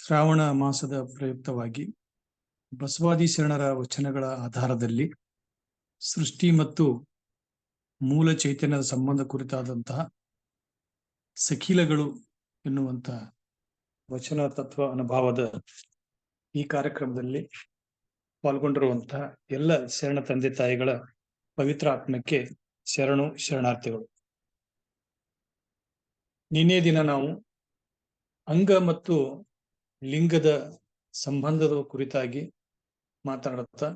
ಶ್ರಾವಣ ಮಾಸದ ಪ್ರಯುಕ್ತವಾಗಿ ಬಸವಾದಿ ಶರಣರ ವಚನಗಳ ಆಧಾರದಲ್ಲಿ ಸೃಷ್ಟಿ ಮತ್ತು ಮೂಲ ಚೈತನ್ಯದ ಸಂಬಂಧ ಕುರಿತಾದಂತಹ ಸಖಿಲಗಳು ಎನ್ನುವಂತಹ ವಚನ ತತ್ವ ಅನುಭವದ ಈ ಕಾರ್ಯಕ್ರಮದಲ್ಲಿ ಪಾಲ್ಗೊಂಡಿರುವಂತಹ ಎಲ್ಲ ಶರಣ ತಂದೆ ತಾಯಿಗಳ ಪವಿತ್ರ ಆತ್ಮಕ್ಕೆ ಶರಣಾರ್ಥಿಗಳು. ನಿನ್ನೆ ದಿನ ನಾವು ಅಂಗ ಮತ್ತು ಲಿಂಗದ ಸಂಬಂಧದ ಕುರಿತಾಗಿ ಮಾತನಾಡುತ್ತಾ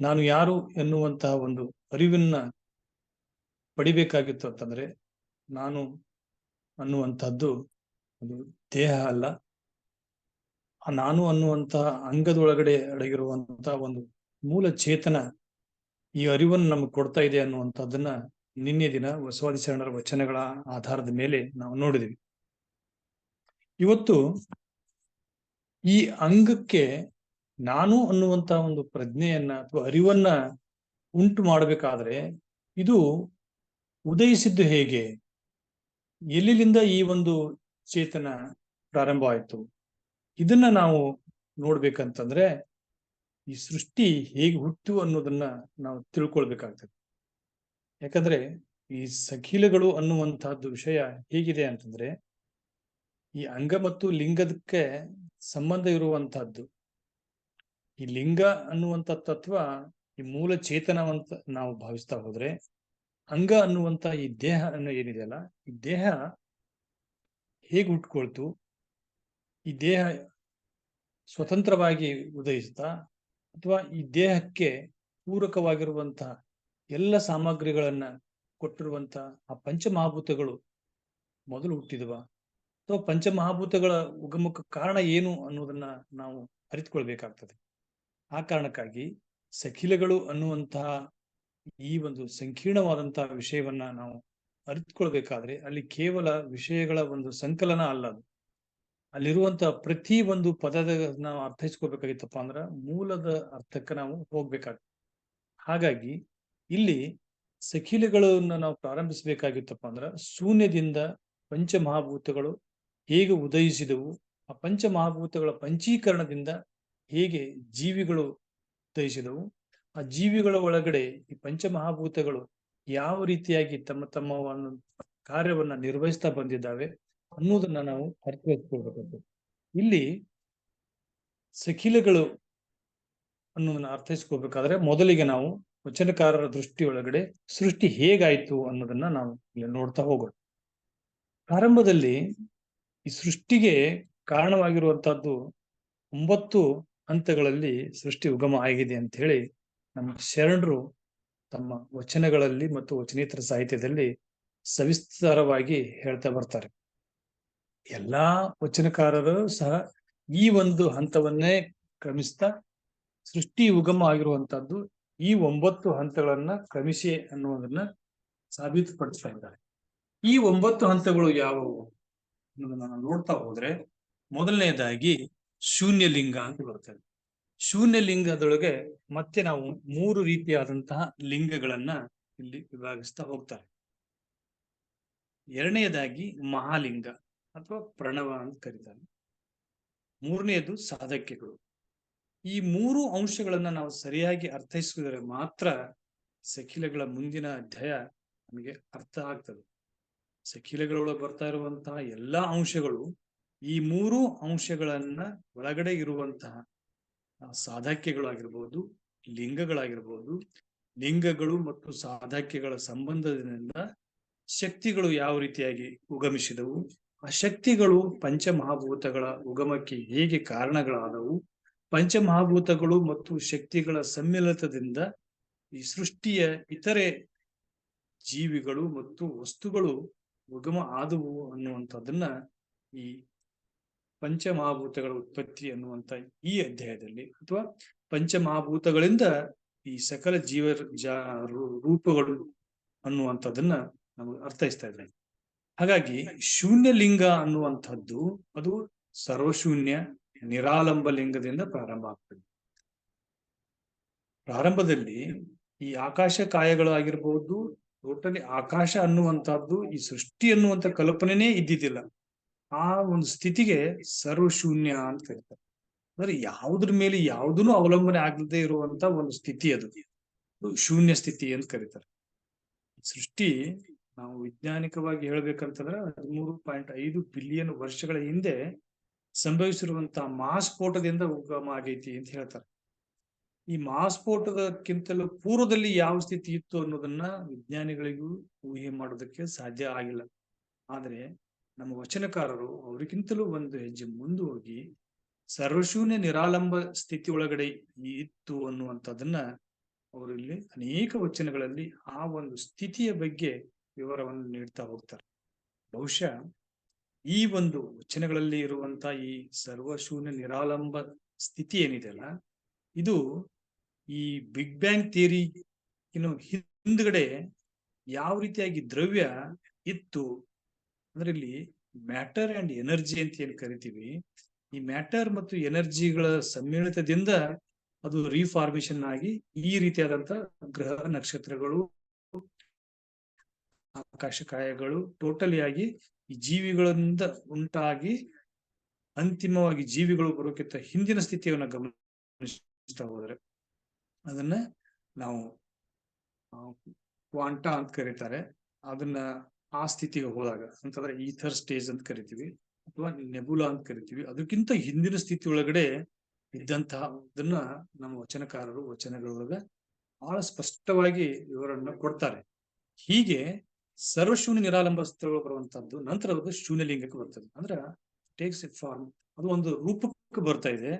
ನಾನು ಯಾರು ಎನ್ನುವಂತಹ ಒಂದು ಅರಿವನ್ನ ಪಡಿಬೇಕಾಗಿತ್ತು ಅಂತಂದ್ರೆ ನಾನು ಅನ್ನುವಂಥದ್ದು ಅದು ದೇಹ ಅಲ್ಲ, ನಾನು ಅನ್ನುವಂತಹ ಅಂಗದೊಳಗಡೆ ಅಡಗಿರುವಂತಹ ಒಂದು ಮೂಲ ಚೇತನ ಈ ಅರಿವನ್ನು ನಮಗೆ ಕೊಡ್ತಾ ಇದೆ ಅನ್ನುವಂಥದ್ದನ್ನ ನಿನ್ನೆ ದಿನ ಬಸವಾದಿ ಶರಣರ ವಚನಗಳ ಆಧಾರದ ಮೇಲೆ ನಾವು ನೋಡಿದ್ವಿ. ಇವತ್ತು ಈ ಅಂಗಕ್ಕೆ ನಾನು ಅನ್ನುವಂತಹ ಒಂದು ಪ್ರಜ್ಞೆಯನ್ನ ಅಥವಾ ಅರಿವನ್ನ ಉಂಟು ಮಾಡಬೇಕಾದ್ರೆ ಇದು ಉದಯಿಸಿದ್ದು ಹೇಗೆ, ಎಲ್ಲಿಂದ ಈ ಒಂದು ಚೇತನ ಪ್ರಾರಂಭ ಆಯಿತು, ಇದನ್ನ ನಾವು ನೋಡ್ಬೇಕಂತಂದ್ರೆ ಈ ಸೃಷ್ಟಿ ಹೇಗೆ ಹುಟ್ಟು ಅನ್ನೋದನ್ನ ನಾವು ತಿಳ್ಕೊಳ್ಬೇಕಾಗ್ತದೆ. ಯಾಕಂದ್ರೆ ಈ ಸಖಿಲಗಳು ಅನ್ನುವಂತಹದ್ದು ವಿಷಯ ಹೇಗಿದೆ ಅಂತಂದ್ರೆ ಈ ಅಂಗ ಮತ್ತು ಲಿಂಗದಕ್ಕೆ ಸಂಬಂಧ ಇರುವಂತಹದ್ದು. ಈ ಲಿಂಗ ಅನ್ನುವಂಥ ತತ್ವ ಈ ಮೂಲ ಚೇತನವಂತ ನಾವು ಭಾವಿಸ್ತಾ ಹೋದ್ರೆ ಅಂಗ ಅನ್ನುವಂತ ಈ ದೇಹ ಅನ್ನೋ ಏನಿದೆಯಲ್ಲ, ಈ ದೇಹ ಹೇಗೆ ಹುಟ್ಕೊಳ್ತು, ಈ ದೇಹ ಸ್ವತಂತ್ರವಾಗಿ ಉದಯಿಸ್ತಾ ಅಥವಾ ಈ ದೇಹಕ್ಕೆ ಪೂರಕವಾಗಿರುವಂತಹ ಎಲ್ಲ ಸಾಮಗ್ರಿಗಳನ್ನ ಕೊಟ್ಟಿರುವಂತಹ ಆ ಪಂಚಮಹಾಭೂತಗಳು ಮೊದಲು ಹುಟ್ಟಿದವ ಅಥವಾ ಪಂಚಮಹಾಭೂತಗಳ ಉಗಮಕ್ಕೆ ಕಾರಣ ಏನು ಅನ್ನೋದನ್ನ ನಾವು ಅರಿತುಕೊಳ್ಬೇಕಾಗ್ತದೆ. ಆ ಕಾರಣಕ್ಕಾಗಿ ಸಖಿಲಗಳು ಅನ್ನುವಂತಹ ಈ ಒಂದು ಸಂಕೀರ್ಣವಾದಂತಹ ವಿಷಯವನ್ನ ನಾವು ಅರಿತುಕೊಳ್ಬೇಕಾದ್ರೆ ಅಲ್ಲಿ ಕೇವಲ ವಿಷಯಗಳ ಒಂದು ಸಂಕಲನ ಅಲ್ಲ, ಅದು ಅಲ್ಲಿರುವಂತಹ ಪ್ರತಿ ಒಂದು ಪದದ ನಾವು ಅರ್ಥೈಸ್ಕೋಬೇಕಾಗಿತ್ತಪ್ಪ ಅಂದ್ರ ಮೂಲದ ಅರ್ಥಕ್ಕೆ ನಾವು ಹೋಗ್ಬೇಕಾಗ್ತದೆ. ಹಾಗಾಗಿ ಇಲ್ಲಿ ಸಖಿಲಗಳನ್ನ ನಾವು ಪ್ರಾರಂಭಿಸಬೇಕಾಗಿತ್ತಪ್ಪ ಅಂದ್ರ ಶೂನ್ಯದಿಂದ ಪಂಚಮಹಾಭೂತಗಳು ಹೇಗೆ ಉದಯಿಸಿದವು, ಆ ಪಂಚಮಹಾಭೂತಗಳ ಪಂಚೀಕರಣದಿಂದ ಹೇಗೆ ಜೀವಿಗಳು ಉದಯಿಸಿದವು, ಆ ಜೀವಿಗಳ ಒಳಗಡೆ ಈ ಪಂಚಮಹಾಭೂತಗಳು ಯಾವ ರೀತಿಯಾಗಿ ತಮ್ಮ ತಮ್ಮ ಒಂದು ಕಾರ್ಯವನ್ನ ನಿರ್ವಹಿಸ್ತಾ ಬಂದಿದ್ದಾವೆ ಅನ್ನೋದನ್ನ ನಾವು ಅರ್ಥೈಸ್ಕೊಳ್ಬೇಕು. ಇಲ್ಲಿ ಸಖಿಲಗಳು ಅನ್ನೋದನ್ನ ಅರ್ಥೈಸ್ಕೋಬೇಕಾದ್ರೆ ಮೊದಲಿಗೆ ನಾವು ವಚನಕಾರರ ದೃಷ್ಟಿಯೊಳಗಡೆ ಸೃಷ್ಟಿ ಹೇಗಾಯ್ತು ಅನ್ನೋದನ್ನ ನಾವು ಇಲ್ಲಿ ನೋಡ್ತಾ ಹೋಗೋಣ. ಪ್ರಾರಂಭದಲ್ಲಿ ಈ ಸೃಷ್ಟಿಗೆ ಕಾರಣವಾಗಿರುವಂತಹದ್ದು 9 ಹಂತಗಳಲ್ಲಿ ಸೃಷ್ಟಿ ಉಗಮ ಆಗಿದೆ ಅಂತ ಹೇಳಿ ನಮ್ಮ ಶರಣರು ತಮ್ಮ ವಚನಗಳಲ್ಲಿ ಮತ್ತು ವಚನೇತರ ಸಾಹಿತ್ಯದಲ್ಲಿ ಸವಿಸ್ತಾರವಾಗಿ ಹೇಳ್ತಾ ಬರ್ತಾರೆ. ಎಲ್ಲಾ ವಚನಕಾರರು ಸಹ ಈ ಒಂದು ಹಂತವನ್ನೇ ಕ್ರಮಿಸ್ತಾ ಸೃಷ್ಟಿ ಉಗಮ ಆಗಿರುವಂತಹದ್ದು ಈ 9 ಹಂತಗಳನ್ನ ಕ್ರಮಿಸಿ ಅನ್ನುವುದನ್ನ ಸಾಬೀತುಪಡಿಸ್ತಾ ಇದ್ದಾರೆ. ಈ 9 ಹಂತಗಳು ಯಾವುವು ಅನ್ನೋದನ್ನ ನಾವು ನೋಡ್ತಾ ಹೋದ್ರೆ ಮೊದಲನೇದಾಗಿ ಶೂನ್ಯಲಿಂಗ ಅಂತ ಬರ್ತದೆ. ಶೂನ್ಯಲಿಂಗದೊಳಗೆ ಮತ್ತೆ ನಾವು 3 ರೀತಿಯಾದಂತಹ ಲಿಂಗಗಳನ್ನ ಇಲ್ಲಿ ವಿಭಾಗಿಸ್ತಾ ಹೋಗ್ತಾರೆ. ಎರಡನೆಯದಾಗಿ ಮಹಾಲಿಂಗ ಅಥವಾ ಪ್ರಣವ ಅಂತ ಕರೀತಾರೆ. ಮೂರನೆಯದು ಸಾಧಕ್ಯಗಳು. ಈ 3 ಅಂಶಗಳನ್ನ ನಾವು ಸರಿಯಾಗಿ ಅರ್ಥೈಸಿದರೆ ಮಾತ್ರ ಸಖಿಲಗಳ ಮುಂದಿನ ಅಧ್ಯಾಯ ನಮಗೆ ಅರ್ಥ ಆಗ್ತದೆ. ಸಖಿಲಗಳೊಳಗೆ ಬರ್ತಾ ಇರುವಂತಹ ಎಲ್ಲಾ ಅಂಶಗಳು ಈ 3 ಅಂಶಗಳನ್ನ ಒಳಗಡೆ ಇರುವಂತಹ ಸಾಧಕ್ಯಗಳಾಗಿರ್ಬೋದು, ಲಿಂಗಗಳಾಗಿರ್ಬೋದು, ಲಿಂಗಗಳು ಮತ್ತು ಸಾಧಕ್ಯಗಳ ಸಂಬಂಧದಿಂದ ಶಕ್ತಿಗಳು ಯಾವ ರೀತಿಯಾಗಿ ಉಗಮಿಸಿದವು, ಆ ಶಕ್ತಿಗಳು ಪಂಚಮಹಾಭೂತಗಳ ಉಗಮಕ್ಕೆ ಹೇಗೆ ಕಾರಣಗಳಾದವು, ಪಂಚಮಹಾಭೂತಗಳು ಮತ್ತು ಶಕ್ತಿಗಳ ಸಮ್ಮಿಳಿತದಿಂದ ಈ ಸೃಷ್ಟಿಯ ಇತರೆ ಜೀವಿಗಳು ಮತ್ತು ವಸ್ತುಗಳು ಉಗಮ ಆದವು ಅನ್ನುವಂಥದ್ದನ್ನ ಈ ಪಂಚಮಹಾಭೂತಗಳ ಉತ್ಪತ್ತಿ ಅನ್ನುವಂಥ ಈ ಅಧ್ಯಾಯದಲ್ಲಿ ಅಥವಾ ಪಂಚಮಹಾಭೂತಗಳಿಂದ ಈ ಸಕಲ ರೂಪಗಳು ಅನ್ನುವಂಥದ್ದನ್ನ ನಾವು ಅರ್ಥೈಸ್ತಾ ಇದ್ದೇವೆ. ಹಾಗಾಗಿ ಶೂನ್ಯಲಿಂಗ ಅನ್ನುವಂಥದ್ದು ಅದು ಸರ್ವಶೂನ್ಯ ನಿರಾಲಂಬ ಲಿಂಗದಿಂದ ಪ್ರಾರಂಭ ಆಗ್ತದೆ. ಪ್ರಾರಂಭದಲ್ಲಿ ಈ ಆಕಾಶ ಕಾಯಗಳಾಗಿರ್ಬೋದು, ಟೋಟಲಿ ಆಕಾಶ ಅನ್ನುವಂಥದ್ದು ಈ ಸೃಷ್ಟಿ ಅನ್ನುವಂಥ ಕಲ್ಪನೆನೇ ಇದ್ದಿದ್ದಿಲ್ಲ. ಆ ಒಂದು ಸ್ಥಿತಿಗೆ ಸರ್ವಶೂನ್ಯ ಅಂತ ಕರೀತಾರೆ. ಅಂದ್ರೆ ಯಾವುದ್ರ ಮೇಲೆ ಯಾವುದನ್ನು ಅವಲಂಬನೆ ಆಗದೆ ಇರುವಂತ ಒಂದು ಸ್ಥಿತಿ ಅದು. ಶೂನ್ಯ ಸ್ಥಿತಿ ಅಂತ ಕರೀತಾರೆ. ಸೃಷ್ಟಿ ನಾವು ವೈಜ್ಞಾನಿಕವಾಗಿ ಹೇಳ್ಬೇಕಂತಂದ್ರೆ 13.5 ಬಿಲಿಯನ್ ವರ್ಷಗಳ ಹಿಂದೆ ಸಂಭವಿಸಿರುವಂತಹ ಮಹಾಸ್ಫೋಟದಿಂದ ಉಗಮ ಆಗೈತಿ ಅಂತ ಹೇಳ್ತಾರೆ. ಈ ಮಹಾಸ್ಫೋಟದಕ್ಕಿಂತಲೂ ಪೂರ್ವದಲ್ಲಿ ಯಾವ ಸ್ಥಿತಿ ಇತ್ತು ಅನ್ನೋದನ್ನ ವಿಜ್ಞಾನಿಗಳಿಗೂ ಊಹೆ ಮಾಡೋದಕ್ಕೆ ಸಾಧ್ಯ ಆಗಿಲ್ಲ. ಆದ್ರೆ ನಮ್ಮ ವಚನಕಾರರು ಅವರಿಗಿಂತಲೂ ಒಂದು ಹೆಜ್ಜೆ ಮುಂದೆ ಹೋಗಿ ಸರ್ವಶೂನ್ಯ ನಿರಾಲಂಬ ಸ್ಥಿತಿ ಒಳಗಡೆ ಇತ್ತು ಅನ್ನುವಂಥದ್ದನ್ನ ಅವರು ಇಲ್ಲಿ ಅನೇಕ ವಚನಗಳಲ್ಲಿ ಆ ಒಂದು ಸ್ಥಿತಿಯ ಬಗ್ಗೆ ವಿವರವನ್ನು ನೀಡ್ತಾ ಹೋಗ್ತಾರೆ. ಬಹುಶಃ ಈ ಒಂದು ವಚನಗಳಲ್ಲಿ ಇರುವಂತ ಈ ಸರ್ವಶೂನ್ಯ ನಿರಾಲಂಬ ಸ್ಥಿತಿ ಏನಿದೆಯಲ್ಲ, ಇದು ಈ ಬಿಗ್ ಬ್ಯಾಂಗ್ ಥಿಯರಿ ಇನ್ನು ಹಿಂದ್ಗಡೆ ಯಾವ ರೀತಿಯಾಗಿ ದ್ರವ್ಯ ಇತ್ತು ಅಂದ್ರೆ ಇಲ್ಲಿ ಮ್ಯಾಟರ್ ಅಂಡ್ ಎನರ್ಜಿ ಅಂತ ಏನ್ ಕರಿತೀವಿ, ಈ ಮ್ಯಾಟರ್ ಮತ್ತು ಎನರ್ಜಿಗಳ ಸಮ್ಮಿಳಿತದಿಂದ ಅದು ರೀಫಾರ್ಮೇಶನ್ ಆಗಿ ಈ ರೀತಿಯಾದಂತ ಗ್ರಹ ನಕ್ಷತ್ರಗಳು ಆಕಾಶಕಾಯಗಳು ಟೋಟಲಿ ಆಗಿ ಈ ಜೀವಿಗಳಿಂದ ಉಂಟಾಗಿ ಅಂತಿಮವಾಗಿ ಜೀವಿಗಳು ಬರೋಕ್ಕಿಂತ ಹಿಂದಿನ ಸ್ಥಿತಿಯನ್ನ ಗಮನಿಸ್ತಾ ಹೋದ್ರೆ ಅದನ್ನ ನಾವು ಕ್ವಾಂಟಾ ಅಂತ ಕರೀತಾರೆ. ಅದನ್ನ ಆ ಸ್ಥಿತಿಗೆ ಹೋದಾಗ ಅಂತಂದ್ರೆ ಈಥರ್ ಸ್ಟೇಜ್ ಅಂತ ಕರಿತೀವಿ ಅಥವಾ ನೆಬುಲಾ ಅಂತ ಕರಿತೀವಿ. ಅದಕ್ಕಿಂತ ಹಿಂದಿನ ಸ್ಥಿತಿ ಒಳಗಡೆ ಇದ್ದಂತಹ ಅದನ್ನ ನಮ್ಮ ವಚನಕಾರರು ವಚನಗಳೊಳಗ ಬಹಳ ಸ್ಪಷ್ಟವಾಗಿ ವಿವರನ್ನ ಕೊಡ್ತಾರೆ. ಹೀಗೆ ಸರ್ವಶೂನ್ಯ ನಿರಾಲಂಬ ಸ್ಥಿತಿಗಳು ಬರುವಂತದ್ದು ನಂತರ ಅದು ಶೂನ್ಯಲಿಂಗಕ್ಕೆ ಬರ್ತದೆ. ಅಂದ್ರ ಟೇಕ್ಸ್ ಇಟ್ ಫಾರ್ಮ್, ಅದು ಒಂದು ರೂಪಕ್ಕೆ ಬರ್ತಾ ಇದೆ.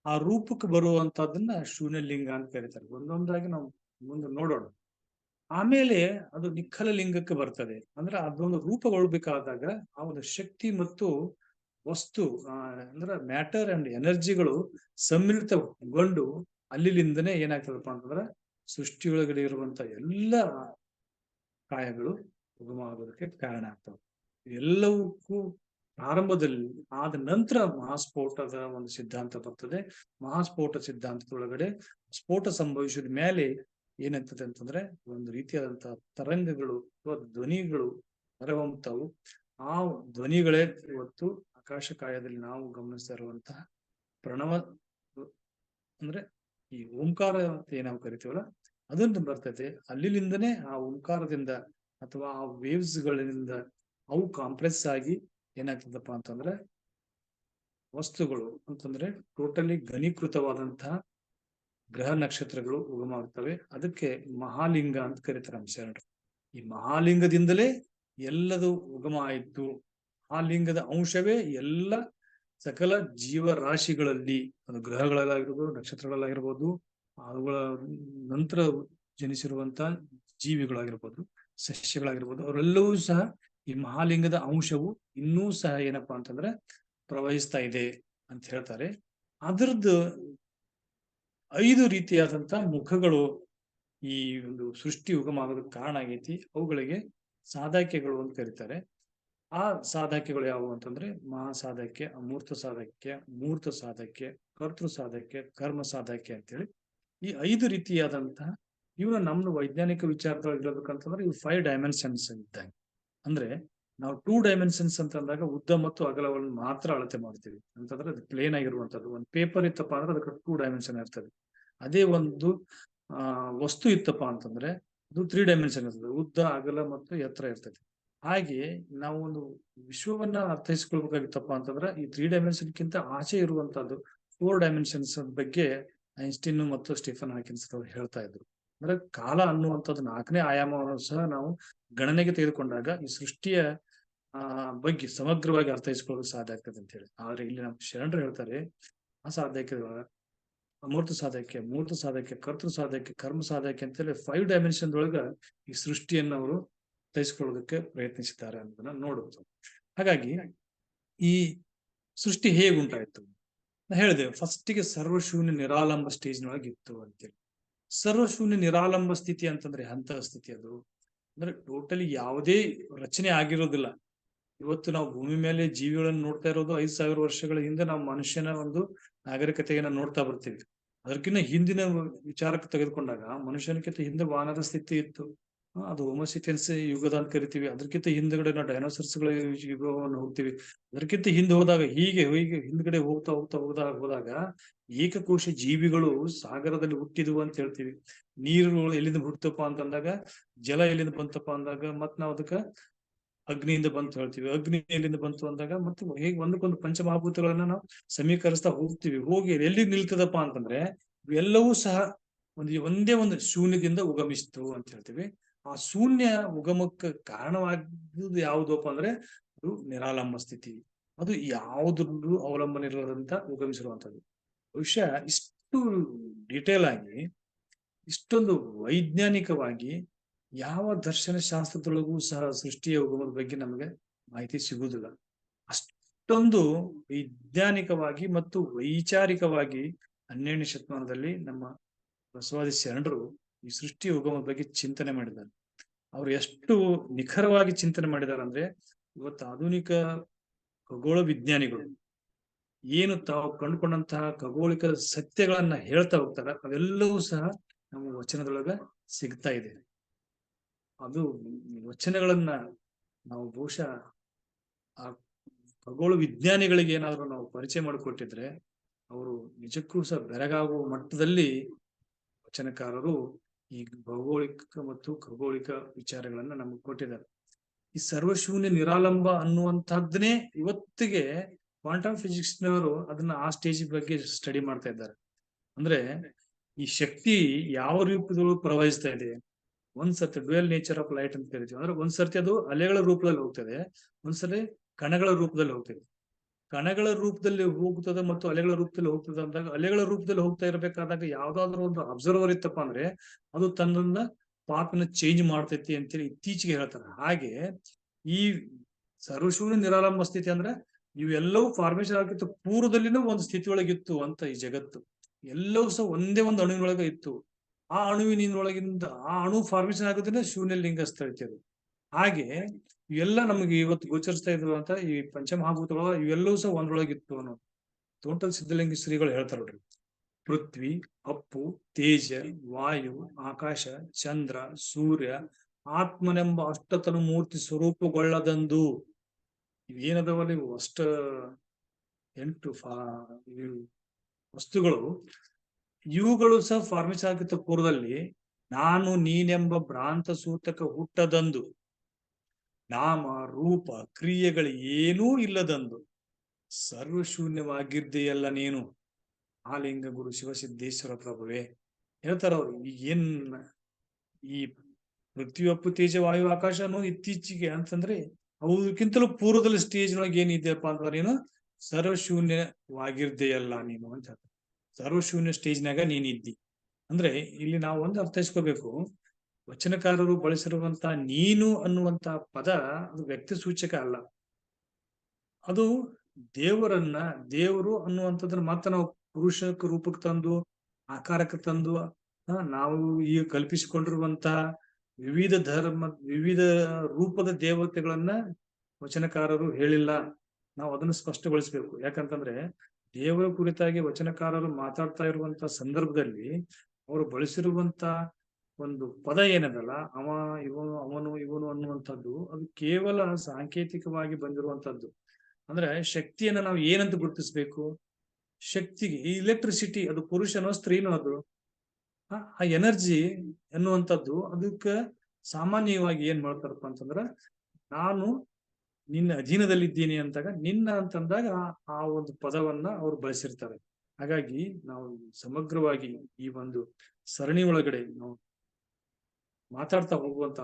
ಆ ರೂಪಕ್ಕೆ ಬರುವಂತದ್ದನ್ನ ಶೂನ್ಯಲಿಂಗ ಅಂತ ಕರೀತಾರೆ. ಒಂದೊಂದಾಗಿ ನಾವು ಮುಂದೆ ನೋಡೋಣ. ಆಮೇಲೆ ಅದು ನಿಖಲ ಲಿಂಗಕ್ಕೆ ಬರ್ತದೆ. ಅಂದ್ರೆ ಅದೊಂದು ರೂಪಗೊಳ್ಬೇಕಾದಾಗ ಆ ಒಂದು ಶಕ್ತಿ ಮತ್ತು ವಸ್ತು ಅಂದ್ರೆ ಮ್ಯಾಟರ್ ಅಂಡ್ ಎನರ್ಜಿಗಳು ಸಮ್ಮಿಳಿತಗೊಂಡು ಅಲ್ಲಿಂದನೇ ಏನಾಗ್ತದಪ್ಪ ಅಂತಂದ್ರೆ ಸೃಷ್ಟಿಯೊಳಗಡೆ ಇರುವಂತ ಎಲ್ಲ ಕಾಯಗಳು ಉಗಮ ಆಗೋದಕ್ಕೆ ಕಾರಣ ಆಗ್ತವೆ. ಎಲ್ಲವಕ್ಕೂ ಪ್ರಾರಂಭದಲ್ಲಿ ಆದ ನಂತರ ಮಹಾಸ್ಫೋಟದ ಒಂದು ಸಿದ್ಧಾಂತ ಬರ್ತದೆ. ಮಹಾಸ್ಫೋಟ ಸಿದ್ಧಾಂತದೊಳಗಡೆ ಸ್ಫೋಟ ಸಂಭವಿಸಿದ ಮೇಲೆ ಏನಾಗ್ತದೆ ಅಂತಂದ್ರೆ ಒಂದು ರೀತಿಯಾದಂತಹ ತರಂಗಗಳು ಅಥವಾ ಧ್ವನಿಗಳು ಹೊರಹೊಮ್ಮುತ್ತವು. ಆ ಧ್ವನಿಗಳೇ ಇವತ್ತು ಆಕಾಶಕಾಯದಲ್ಲಿ ನಾವು ಗಮನಿಸ್ತಾ ಇರುವಂತಹ ಪ್ರಣವ ಅಂದ್ರೆ ಈ ಓಂಕಾರ ಅಂತ ಏನಾವು ಕರಿತೀವಲ್ಲ ಅದನ್ನು ಬರ್ತದೆ. ಅಲ್ಲಿಂದನೇ ಆ ಓಂಕಾರದಿಂದ ಅಥವಾ ಆ ವೇವ್ಸ್ ಗಳಿಂದ ಅವು ಕಾಂಪ್ರೆಸ್ ಆಗಿ ಏನಾಗ್ತದಪ್ಪ ಅಂತಂದ್ರೆ ವಸ್ತುಗಳು ಅಂತಂದ್ರೆ ಟೋಟಲಿ ಘನೀಕೃತವಾದಂತಹ ಗ್ರಹ ನಕ್ಷತ್ರಗಳು ಉಗಮ ಆಗ್ತವೆ. ಅದಕ್ಕೆ ಮಹಾಲಿಂಗ ಅಂತ ಕರೀತಾರೆ ಶರಣರು. ಈ ಮಹಾಲಿಂಗದಿಂದಲೇ ಎಲ್ಲದು ಉಗಮ ಆಯಿತು. ಆ ಲಿಂಗದ ಅಂಶವೇ ಎಲ್ಲ ಸಕಲ ಜೀವರಾಶಿಗಳಲ್ಲಿ, ಅದು ಗ್ರಹಗಳಲ್ಲಾಗಿರ್ಬೋದು ನಕ್ಷತ್ರಗಳಲ್ಲಾಗಿರ್ಬೋದು ಅವುಗಳ ನಂತರ ಜನಿಸಿರುವಂತ ಜೀವಿಗಳಾಗಿರ್ಬೋದು ಸಸ್ಯಗಳಾಗಿರ್ಬೋದು ಅವರೆಲ್ಲವೂ ಸಹ ಈ ಮಹಾಲಿಂಗದ ಅಂಶವು ಇನ್ನೂ ಸಹ ಏನಪ್ಪಾ ಅಂತಂದ್ರೆ ಪ್ರವಹಿಸ್ತಾ ಇದೆ ಅಂತ ಹೇಳ್ತಾರೆ. ಅದರದ್ದು 5 ರೀತಿಯಾದಂತ ಮುಖಗಳು ಈ ಒಂದು ಸೃಷ್ಟಿ ಉಗಮ ಆಗೋದಕ್ಕೆ ಕಾರಣ ಆಗೈತಿ. ಅವುಗಳಿಗೆ ಸಾಧಕ್ಯಗಳು ಅಂತ ಕರೀತಾರೆ. ಆ ಸಾಧಕ್ಯಗಳು ಯಾವುವು ಅಂತಂದ್ರೆ ಮಹಾಸಾಧಕ್ಯ, ಅಮೂರ್ತ ಸಾಧಕ್ಯ, ಮೂರ್ತ ಸಾಧಕ್ಯ, ಕರ್ತೃ ಸಾಧಕ್ಯ, ಕರ್ಮ ಸಾಧಕ್ಯ ಅಂತೇಳಿ ಈ 5 ರೀತಿಯಾದಂತಹ ಇವನ್ನ ನಮ್ಮ ವೈಜ್ಞಾನಿಕ ವಿಚಾರದೊಳಗೆ ಹೇಳ್ಬೇಕಂತಂದ್ರೆ ಇವು 5 ಡೈಮೆನ್ಷನ್ಸ್ ಇದ್ದಂಗೆ. ಅಂದ್ರೆ ನಾವು 2 ಡೈಮೆನ್ಷನ್ಸ್ ಅಂತಂದಾಗ ಉದ್ದ ಮತ್ತು ಅಗಲವನ್ನು ಮಾತ್ರ ಅಳತೆ ಮಾಡ್ತೀವಿ. ಅಂತಂದ್ರೆ ಅದು ಪ್ಲೇನ್ ಆಗಿರುವಂತದ್ದು. ಒಂದು ಪೇಪರ್ ಇತ್ತಪ್ಪ ಅಂದ್ರೆ ಅದಕ್ಕೆ 2 ಡೈಮೆನ್ಷನ್ ಇರ್ತದೆ. ಅದೇ ಒಂದು ವಸ್ತು ಇತ್ತಪ್ಪ ಅಂತಂದ್ರೆ ಅದು 3 ಡೈಮೆನ್ಷನ್ ಇರ್ತದೆ. ಉದ್ದ ಅಗಲ ಮತ್ತು ಎತ್ತರ ಇರ್ತದೆ. ಹಾಗೆ ನಾವು ಒಂದು ವಿಶ್ವವನ್ನ ಅರ್ಥೈಸ್ಕೊಳ್ಬೇಕಾಗಿತ್ತಪ್ಪ ಅಂತಂದ್ರೆ ಈ 3 ಡೈಮೆನ್ಷನ್ಗಿಂತ ಆಚೆ ಇರುವಂತದ್ದು 4 ಡೈಮೆನ್ಷನ್ಸ್ ಬಗ್ಗೆ ಐನ್ಸ್ಟೀನ್ ಮತ್ತು ಸ್ಟೀಫನ್ ಹಾಕಿನ್ಸ್ ಅವರು ಹೇಳ್ತಾ ಇದ್ರು. ಅಂದ್ರೆ ಕಾಲ ಅನ್ನುವಂಥದ್ದು 4ನೇ ಆಯಾಮವನ್ನು ಸಹ ನಾವು ಗಣನೆಗೆ ತೆಗೆದುಕೊಂಡಾಗ ಈ ಸೃಷ್ಟಿಯ ಬಗ್ಗೆ ಸಮಗ್ರವಾಗಿ ಅರ್ಥೈಸ್ಕೊಳ್ಳೋದು ಸಾಧ್ಯ ಆಗ್ತದೆ ಅಂತ ಹೇಳಿ. ಆದ್ರೆ ಇಲ್ಲಿ ನಮ್ಮ ಶರಣರು ಹೇಳ್ತಾರೆ ಆ ಸಾಧ್ಯಕ್ಕೆ ಅಮೂರ್ತ ಸಾಧಕ್ಯ, ಮೂರ್ತ ಸಾಧಕ್ಯ, ಕರ್ತೃ ಸಾಧಕ್ಯ, ಕರ್ಮ ಸಾಧಕ್ಯ ಅಂತೇಳಿ 5 ಡೈಮೆನ್ಷನ್ ಒಳಗ ಈ ಸೃಷ್ಟಿಯನ್ನು ಅವರು ಅರ್ಥೈಸ್ಕೊಳ್ಳೋದಕ್ಕೆ ಪ್ರಯತ್ನಿಸಿದ್ದಾರೆ ಅನ್ನೋದನ್ನ ನೋಡುವುದು. ಹಾಗಾಗಿ ಈ ಸೃಷ್ಟಿ ಹೇಗೆ ಉಂಟಾಯ್ತು ಹೇಳಿದೆ. ಫಸ್ಟಿಗೆ ಸರ್ವಶೂನ್ಯ ನಿರಾಲಂಬ ಸ್ಟೇಜ್ನೊಳಗೆ ಇತ್ತು ಅಂತೇಳಿ. ಸರ್ವಶೂನ್ಯ ನಿರಾಲಂಬ ಸ್ಥಿತಿ ಅಂತಂದ್ರೆ ಅಂತಹ ಸ್ಥಿತಿ ಅದು ಅಂದ್ರೆ ಟೋಟಲಿ ಯಾವುದೇ ರಚನೆ ಆಗಿರೋದಿಲ್ಲ. ಇವತ್ತು ನಾವು ಭೂಮಿ ಮೇಲೆ ಜೀವಿಗಳನ್ನು ನೋಡ್ತಾ ಇರೋದು 5,000 ವರ್ಷಗಳ ಹಿಂದೆ ನಾವು ಮನುಷ್ಯನ ಒಂದು ನಾಗರಿಕತೆಯನ್ನ ನೋಡ್ತಾ ಬರ್ತೀವಿ. ಅದಕ್ಕಿಂತ ಹಿಂದಿನ ವಿಚಾರಕ್ಕೆ ತೆಗೆದುಕೊಂಡಾಗ ಮನುಷ್ಯನಕ್ಕಿಂತ ಹಿಂದೆ ವಾನರ ಸ್ಥಿತಿ ಇತ್ತು. ಅದು ಹೋಮೋಸಿಪಿಯನ್ಸ್ ಯುಗದ ಅಂತ ಕರಿತೀವಿ. ಅದಕ್ಕಿಂತ ಹಿಂದ್ಗಡೆ ನಾವು ಡೈನೋಸರ್ಸ್ಗಳ ಯುಗವನ್ನು ಹೋಗ್ತೀವಿ. ಅದಕ್ಕಿಂತ ಹಿಂದೆ ಹೋದಾಗ ಹೀಗೆ ಹೀಗೆ ಹಿಂದ್ಗಡೆ ಹೋಗ್ತಾ ಹೋಗ್ತಾ ಹೋದಾಗ ಏಕಕೋಶ ಜೀವಿಗಳು ಸಾಗರದಲ್ಲಿ ಹುಟ್ಟಿದ್ವು ಅಂತ ಹೇಳ್ತೀವಿ. ನೀರು ಎಲ್ಲಿಂದ ಹುಟ್ಟತಪ್ಪ ಅಂತಂದಾಗ, ಜಲ ಎಲ್ಲಿಂದ ಬಂತಪ್ಪ ಅಂದಾಗ ಮತ್ ನಾವು ಅದಕ್ಕ ಅಗ್ನಿಯಿಂದ ಬಂತು ಹೇಳ್ತೀವಿ. ಅಗ್ನಿ ಎಲ್ಲಿಂದ ಬಂತು ಅಂದಾಗ ಮತ್ತೆ ಹೇಗೆ ಒಂದಕ್ಕೊಂದು ಪಂಚಮಹಾಭೂತಗಳನ್ನ ನಾವು ಸಮೀಕರಿಸ್ತಾ ಹೋಗ್ತೀವಿ. ಹೋಗಿ ಎಲ್ಲಿ ನಿಲ್ತದಪ್ಪ ಅಂತಂದ್ರೆ ಎಲ್ಲವೂ ಸಹ ಒಂದೇ ಒಂದು ಶೂನ್ಯದಿಂದ ಉಗಮಿಸ್ತು ಅಂತ ಹೇಳ್ತೀವಿ. ಆ ಶೂನ್ಯ ಉಗಮಕ್ಕೆ ಕಾರಣವಾಗುವುದು ಯಾವುದಪ್ಪ ಅಂದ್ರೆ ಅದು ನಿರಾಲಂಬ ಸ್ಥಿತಿ. ಅದು ಯಾವುದ್ರಲ್ಲೂ ಅವಲಂಬನೆ ಇರದಂತ ಉಗಮಿಸಿರುವಂತದ್ದು. ಬಹುಶಃ ಇಷ್ಟು ಡಿಟೇಲ್ ಆಗಿ, ಇಷ್ಟೊಂದು ವೈಜ್ಞಾನಿಕವಾಗಿ ಯಾವ ದರ್ಶನ ಶಾಸ್ತ್ರದೊಳಗೂ ಸಹ ಸೃಷ್ಟಿಯ ಉಗಮದ ಬಗ್ಗೆ ನಮಗೆ ಮಾಹಿತಿ ಸಿಗುವುದಿಲ್ಲ. ಅಷ್ಟೊಂದು ವೈಜ್ಞಾನಿಕವಾಗಿ ಮತ್ತು ವೈಚಾರಿಕವಾಗಿ 12ನೇ ಶತಮಾನದಲ್ಲಿ ನಮ್ಮ ಬಸವಾದಿ ಶರಣರು ಈ ಸೃಷ್ಟಿಯ ಉಗಮದ ಬಗ್ಗೆ ಚಿಂತನೆ ಮಾಡಿದ್ದಾರೆ. ಅವ್ರು ಎಷ್ಟು ನಿಖರವಾಗಿ ಚಿಂತನೆ ಮಾಡಿದ್ದಾರೆ ಅಂದ್ರೆ, ಇವತ್ತು ಆಧುನಿಕ ಖಗೋಳ ವಿಜ್ಞಾನಿಗಳು ಏನು ತಾವು ಕಂಡುಕೊಂಡಂತಹ ಖಗೋಳಿಕ ಸತ್ಯಗಳನ್ನ ಹೇಳ್ತಾ ಹೋಗ್ತಾರೆ, ಅವೆಲ್ಲವೂ ಸಹ ನಮ್ಮ ವಚನದೊಳಗ ಸಿಗ್ತಾ ಇದೆ. ಅದು ವಚನಗಳನ್ನ ನಾವು ಬಹುಶಃ ಆ ಖಗೋಳ ವಿಜ್ಞಾನಿಗಳಿಗೆ ಏನಾದ್ರು ನಾವು ಪರಿಚಯ ಮಾಡಿಕೊಟ್ಟಿದ್ರೆ ಅವರು ನಿಜಕ್ಕೂ ಸಹ ಬೆರಗಾಗುವ ಮಟ್ಟದಲ್ಲಿ ವಚನಕಾರರು ಈ ಭೌಗೋಳಿಕ ಮತ್ತು ಖಗೋಳಿಕ ವಿಚಾರಗಳನ್ನ ನಮಗೆ ಕೊಟ್ಟಿದ್ದಾರೆ. ಈ ಸರ್ವಶೂನ್ಯ ನಿರಾಲಂಬ ಅನ್ನುವಂಥದ್ದನ್ನೇ ಇವತ್ತಿಗೆ ಕ್ವಾಂಟಮ್ ಫಿಸಿಕ್ಸ್ನವರು ಅದನ್ನ ಆ ಸ್ಟೇಜ್ ಬಗ್ಗೆ ಸ್ಟಡಿ ಮಾಡ್ತಾ ಇದ್ದಾರೆ. ಅಂದ್ರೆ ಈ ಶಕ್ತಿ ಯಾವ ರೂಪದಲ್ಲೂ ಪ್ರವಹಿಸ್ತಾ ಇದೆ. ಒಂದ್ಸರ್ತಿ ಡ್ಯುಯಲ್ ನೇಚರ್ ಆಫ್ ಲೈಟ್ ಅಂತ ಕರಿತೀವಿ. ಅಂದ್ರೆ ಒಂದ್ಸರ್ತಿ ಅದು ಅಲೆಗಳ ರೂಪದಲ್ಲಿ ಹೋಗ್ತದೆ, ಒಂದ್ಸರಿ ಕಣಗಳ ರೂಪದಲ್ಲಿ ಹೋಗ್ತದೆ. ಕಣಗಳ ರೂಪದಲ್ಲಿ ಹೋಗ್ತದೆ ಮತ್ತು ಅಲೆಗಳ ರೂಪದಲ್ಲಿ ಹೋಗ್ತದೆ ಅಂದಾಗ, ಅಲೆಗಳ ರೂಪದಲ್ಲಿ ಹೋಗ್ತಾ ಇರ್ಬೇಕಾದಾಗ ಯಾವ್ದಾದ್ರು ಒಂದು ಅಬ್ಸರ್ವರ್ ಇತ್ತಪ್ಪ ಅಂದ್ರೆ ಅದು ತನ್ನನ್ನ ಪಾತ್ನ ಚೇಂಜ್ ಮಾಡ್ತೈತಿ ಅಂತೇಳಿ ಇತ್ತೀಚೆಗೆ ಹೇಳ್ತಾರೆ. ಹಾಗೆ ಈ ಸರ್ವಶೂನ್ಯ ನಿರಾಲಂಬ ಸ್ಥಿತಿ ಅಂದ್ರೆ ಇವೆಲ್ಲವೂ ಫಾರ್ಮೇಶನ್ ಆಗಿತ್ತು ಪೂರ್ವದಲ್ಲಿನೂ ಒಂದು ಸ್ಥಿತಿ ಒಳಗಿತ್ತು ಅಂತ. ಈ ಜಗತ್ತು ಎಲ್ಲವೂ ಸಹ ಒಂದೇ ಒಂದು ಅಣುವಿನೊಳಗೆ ಇತ್ತು. ಆ ಅಣುವಿನೊಳಗಿಂದ ಆ ಅಣು ಫಾರ್ಮೇಶನ್ ಆಗೋದನ್ನ ಶೂನ್ಯ ಲಿಂಗ ಸ್ಥಿತಿ ಅದು. ಹಾಗೆ ಇವೆಲ್ಲ ನಮಗೆ ಇವತ್ತು ಗೋಚರಿಸ್ತಾ ಇರುವಂತ ಈ ಪಂಚಮಹಾಭೂತಗಳು ಇವೆಲ್ಲವೂ ಸಹ ಒಂದ್ರೊಳಗಿತ್ತು ಅನ್ನೋದು ತೋಂಟದ ಸಿದ್ಧಲಿಂಗ ಶ್ರೀಗಳು ಹೇಳ್ತಾರೆ ನೋಡ್ರಿ. ಪೃಥ್ವಿ, ಅಪ್ಪು, ತೇಜ, ವಾಯು, ಆಕಾಶ, ಚಂದ್ರ, ಸೂರ್ಯ, ಆತ್ಮನೆಂಬ ಅಷ್ಟತನು ಮೂರ್ತಿ ಸ್ವರೂಪಗೊಳ್ಳದಂದು. ಇವೇನದವಲ್ಲ ಇವು ಅಷ್ಟ 8 ವಸ್ತುಗಳು, ಇವುಗಳು ಸಹ ಫಾರ್ಮೇಶನ್ ಆಗಿದ್ದ ಪೂರ್ವದಲ್ಲಿ ನಾನು ನೀನೆಂಬ ಭ್ರಾಂತ ಸೂತಕ ಹುಟ್ಟದಂದು, ನಾಮ ರೂಪ ಕ್ರಿಯೆಗಳು ಏನೂ ಇಲ್ಲದಂದು ಸರ್ವಶೂನ್ಯವಾಗಿದ್ದೆಯಲ್ಲ ನೀನು ಆಲಿಂಗ ಗುರು ಶಿವಸಿದ್ದೇಶ್ವರ ಪ್ರಭುವೇ ಹೇಳ್ತಾರ ಅವ್ರು. ಈಗೇನ್ ಈ ಪೃಥ್ವಿ, ಅಪ್ಪು, ತೇಜ, ವಾಯು, ಆಕಾಶ ಅನ್ನೋದು ಇತ್ತೀಚೆಗೆ ಅಂತಂದ್ರೆ ಅವಕ್ಕಿಂತಲೂ ಪೂರ್ವದಲ್ಲಿ ಸ್ಟೇಜ್ ಒಳಗೆ ಏನಿದೆಯಪ್ಪ ಅಂತಂದ್ರೆ ಏನು ಸರ್ವಶೂನ್ಯವಾಗಿರ್ದೆಯಲ್ಲ ನೀನು ಅಂತ. ಸರ್ವಶೂನ್ಯ ಸ್ಟೇಜ್ನಾಗ ನೀನಿದ್ದಿ ಅಂದ್ರೆ ಇಲ್ಲಿ ನಾವು ಒಂದು ಅರ್ಥೈಸ್ಕೋಬೇಕು. ವಚನಕಾರರು ಬಳಸಿರುವಂತ ನೀನು ಅನ್ನುವಂತ ಪದ ಅದು ವ್ಯಕ್ತಿ ಸೂಚಕ ಅಲ್ಲ. ಅದು ದೇವರನ್ನ, ದೇವರು ಅನ್ನುವಂಥದ್ದನ್ನ ಮಾತ್ರ ನಾವು ಪುರುಷಕ ರೂಪಕ್ಕೆ ತಂದು ಆಕಾರಕ್ಕೆ ತಂದು ನಾವು ಈಗ ಕಲ್ಪಿಸಿಕೊಂಡಿರುವಂತಹ ವಿವಿಧ ಧರ್ಮ, ವಿವಿಧ ರೂಪದ ದೇವತೆಗಳನ್ನ ವಚನಕಾರರು ಹೇಳಿಲ್ಲ. ನಾವು ಅದನ್ನು ಸ್ಪಷ್ಟಗೊಳಿಸ್ಬೇಕು. ಯಾಕಂತಂದ್ರೆ ದೇವರ ಕುರಿತಾಗಿ ವಚನಕಾರರು ಮಾತಾಡ್ತಾ ಇರುವಂತ ಸಂದರ್ಭದಲ್ಲಿ ಅವರು ಬಳಸಿರುವಂತ ಒಂದು ಪದ ಏನದಲ್ಲ, ಇವನು ಅವನು ಇವನು ಅನ್ನುವಂಥದ್ದು ಅದು ಕೇವಲ ಸಾಂಕೇತಿಕವಾಗಿ ಬಂದಿರುವಂತದ್ದು. ಅಂದ್ರೆ ಶಕ್ತಿಯನ್ನ ನಾವು ಏನಂತ ಗುರುತಿಸ್ಬೇಕು? ಶಕ್ತಿಗೆ ಈ ಇಲೆಕ್ಟ್ರಿಸಿಟಿ ಅದು ಪುರುಷನೋ ಸ್ತ್ರೀನೋ ಅದು ಆ ಎನರ್ಜಿ ಎನ್ನುವಂಥದ್ದು ಅದಕ್ಕೆ ಸಾಮಾನ್ಯವಾಗಿ ಏನ್ ಮಾಡ್ತಾರಪ್ಪ ಅಂತಂದ್ರ, ನಾನು ನಿನ್ನ ಅಧೀನದಲ್ಲಿದ್ದೀನಿ ಅಂತಾಗ ನಿನ್ನ ಅಂತಂದಾಗ ಆ ಒಂದು ಪದವನ್ನ ಅವ್ರು ಬಳಸಿರ್ತಾರೆ. ಹಾಗಾಗಿ ನಾವು ಸಮಗ್ರವಾಗಿ ಈ ಒಂದು ಸರಣಿ ಒಳಗಡೆ ನಾವು ಮಾತಾಡ್ತಾ ಹೋಗುವಂತ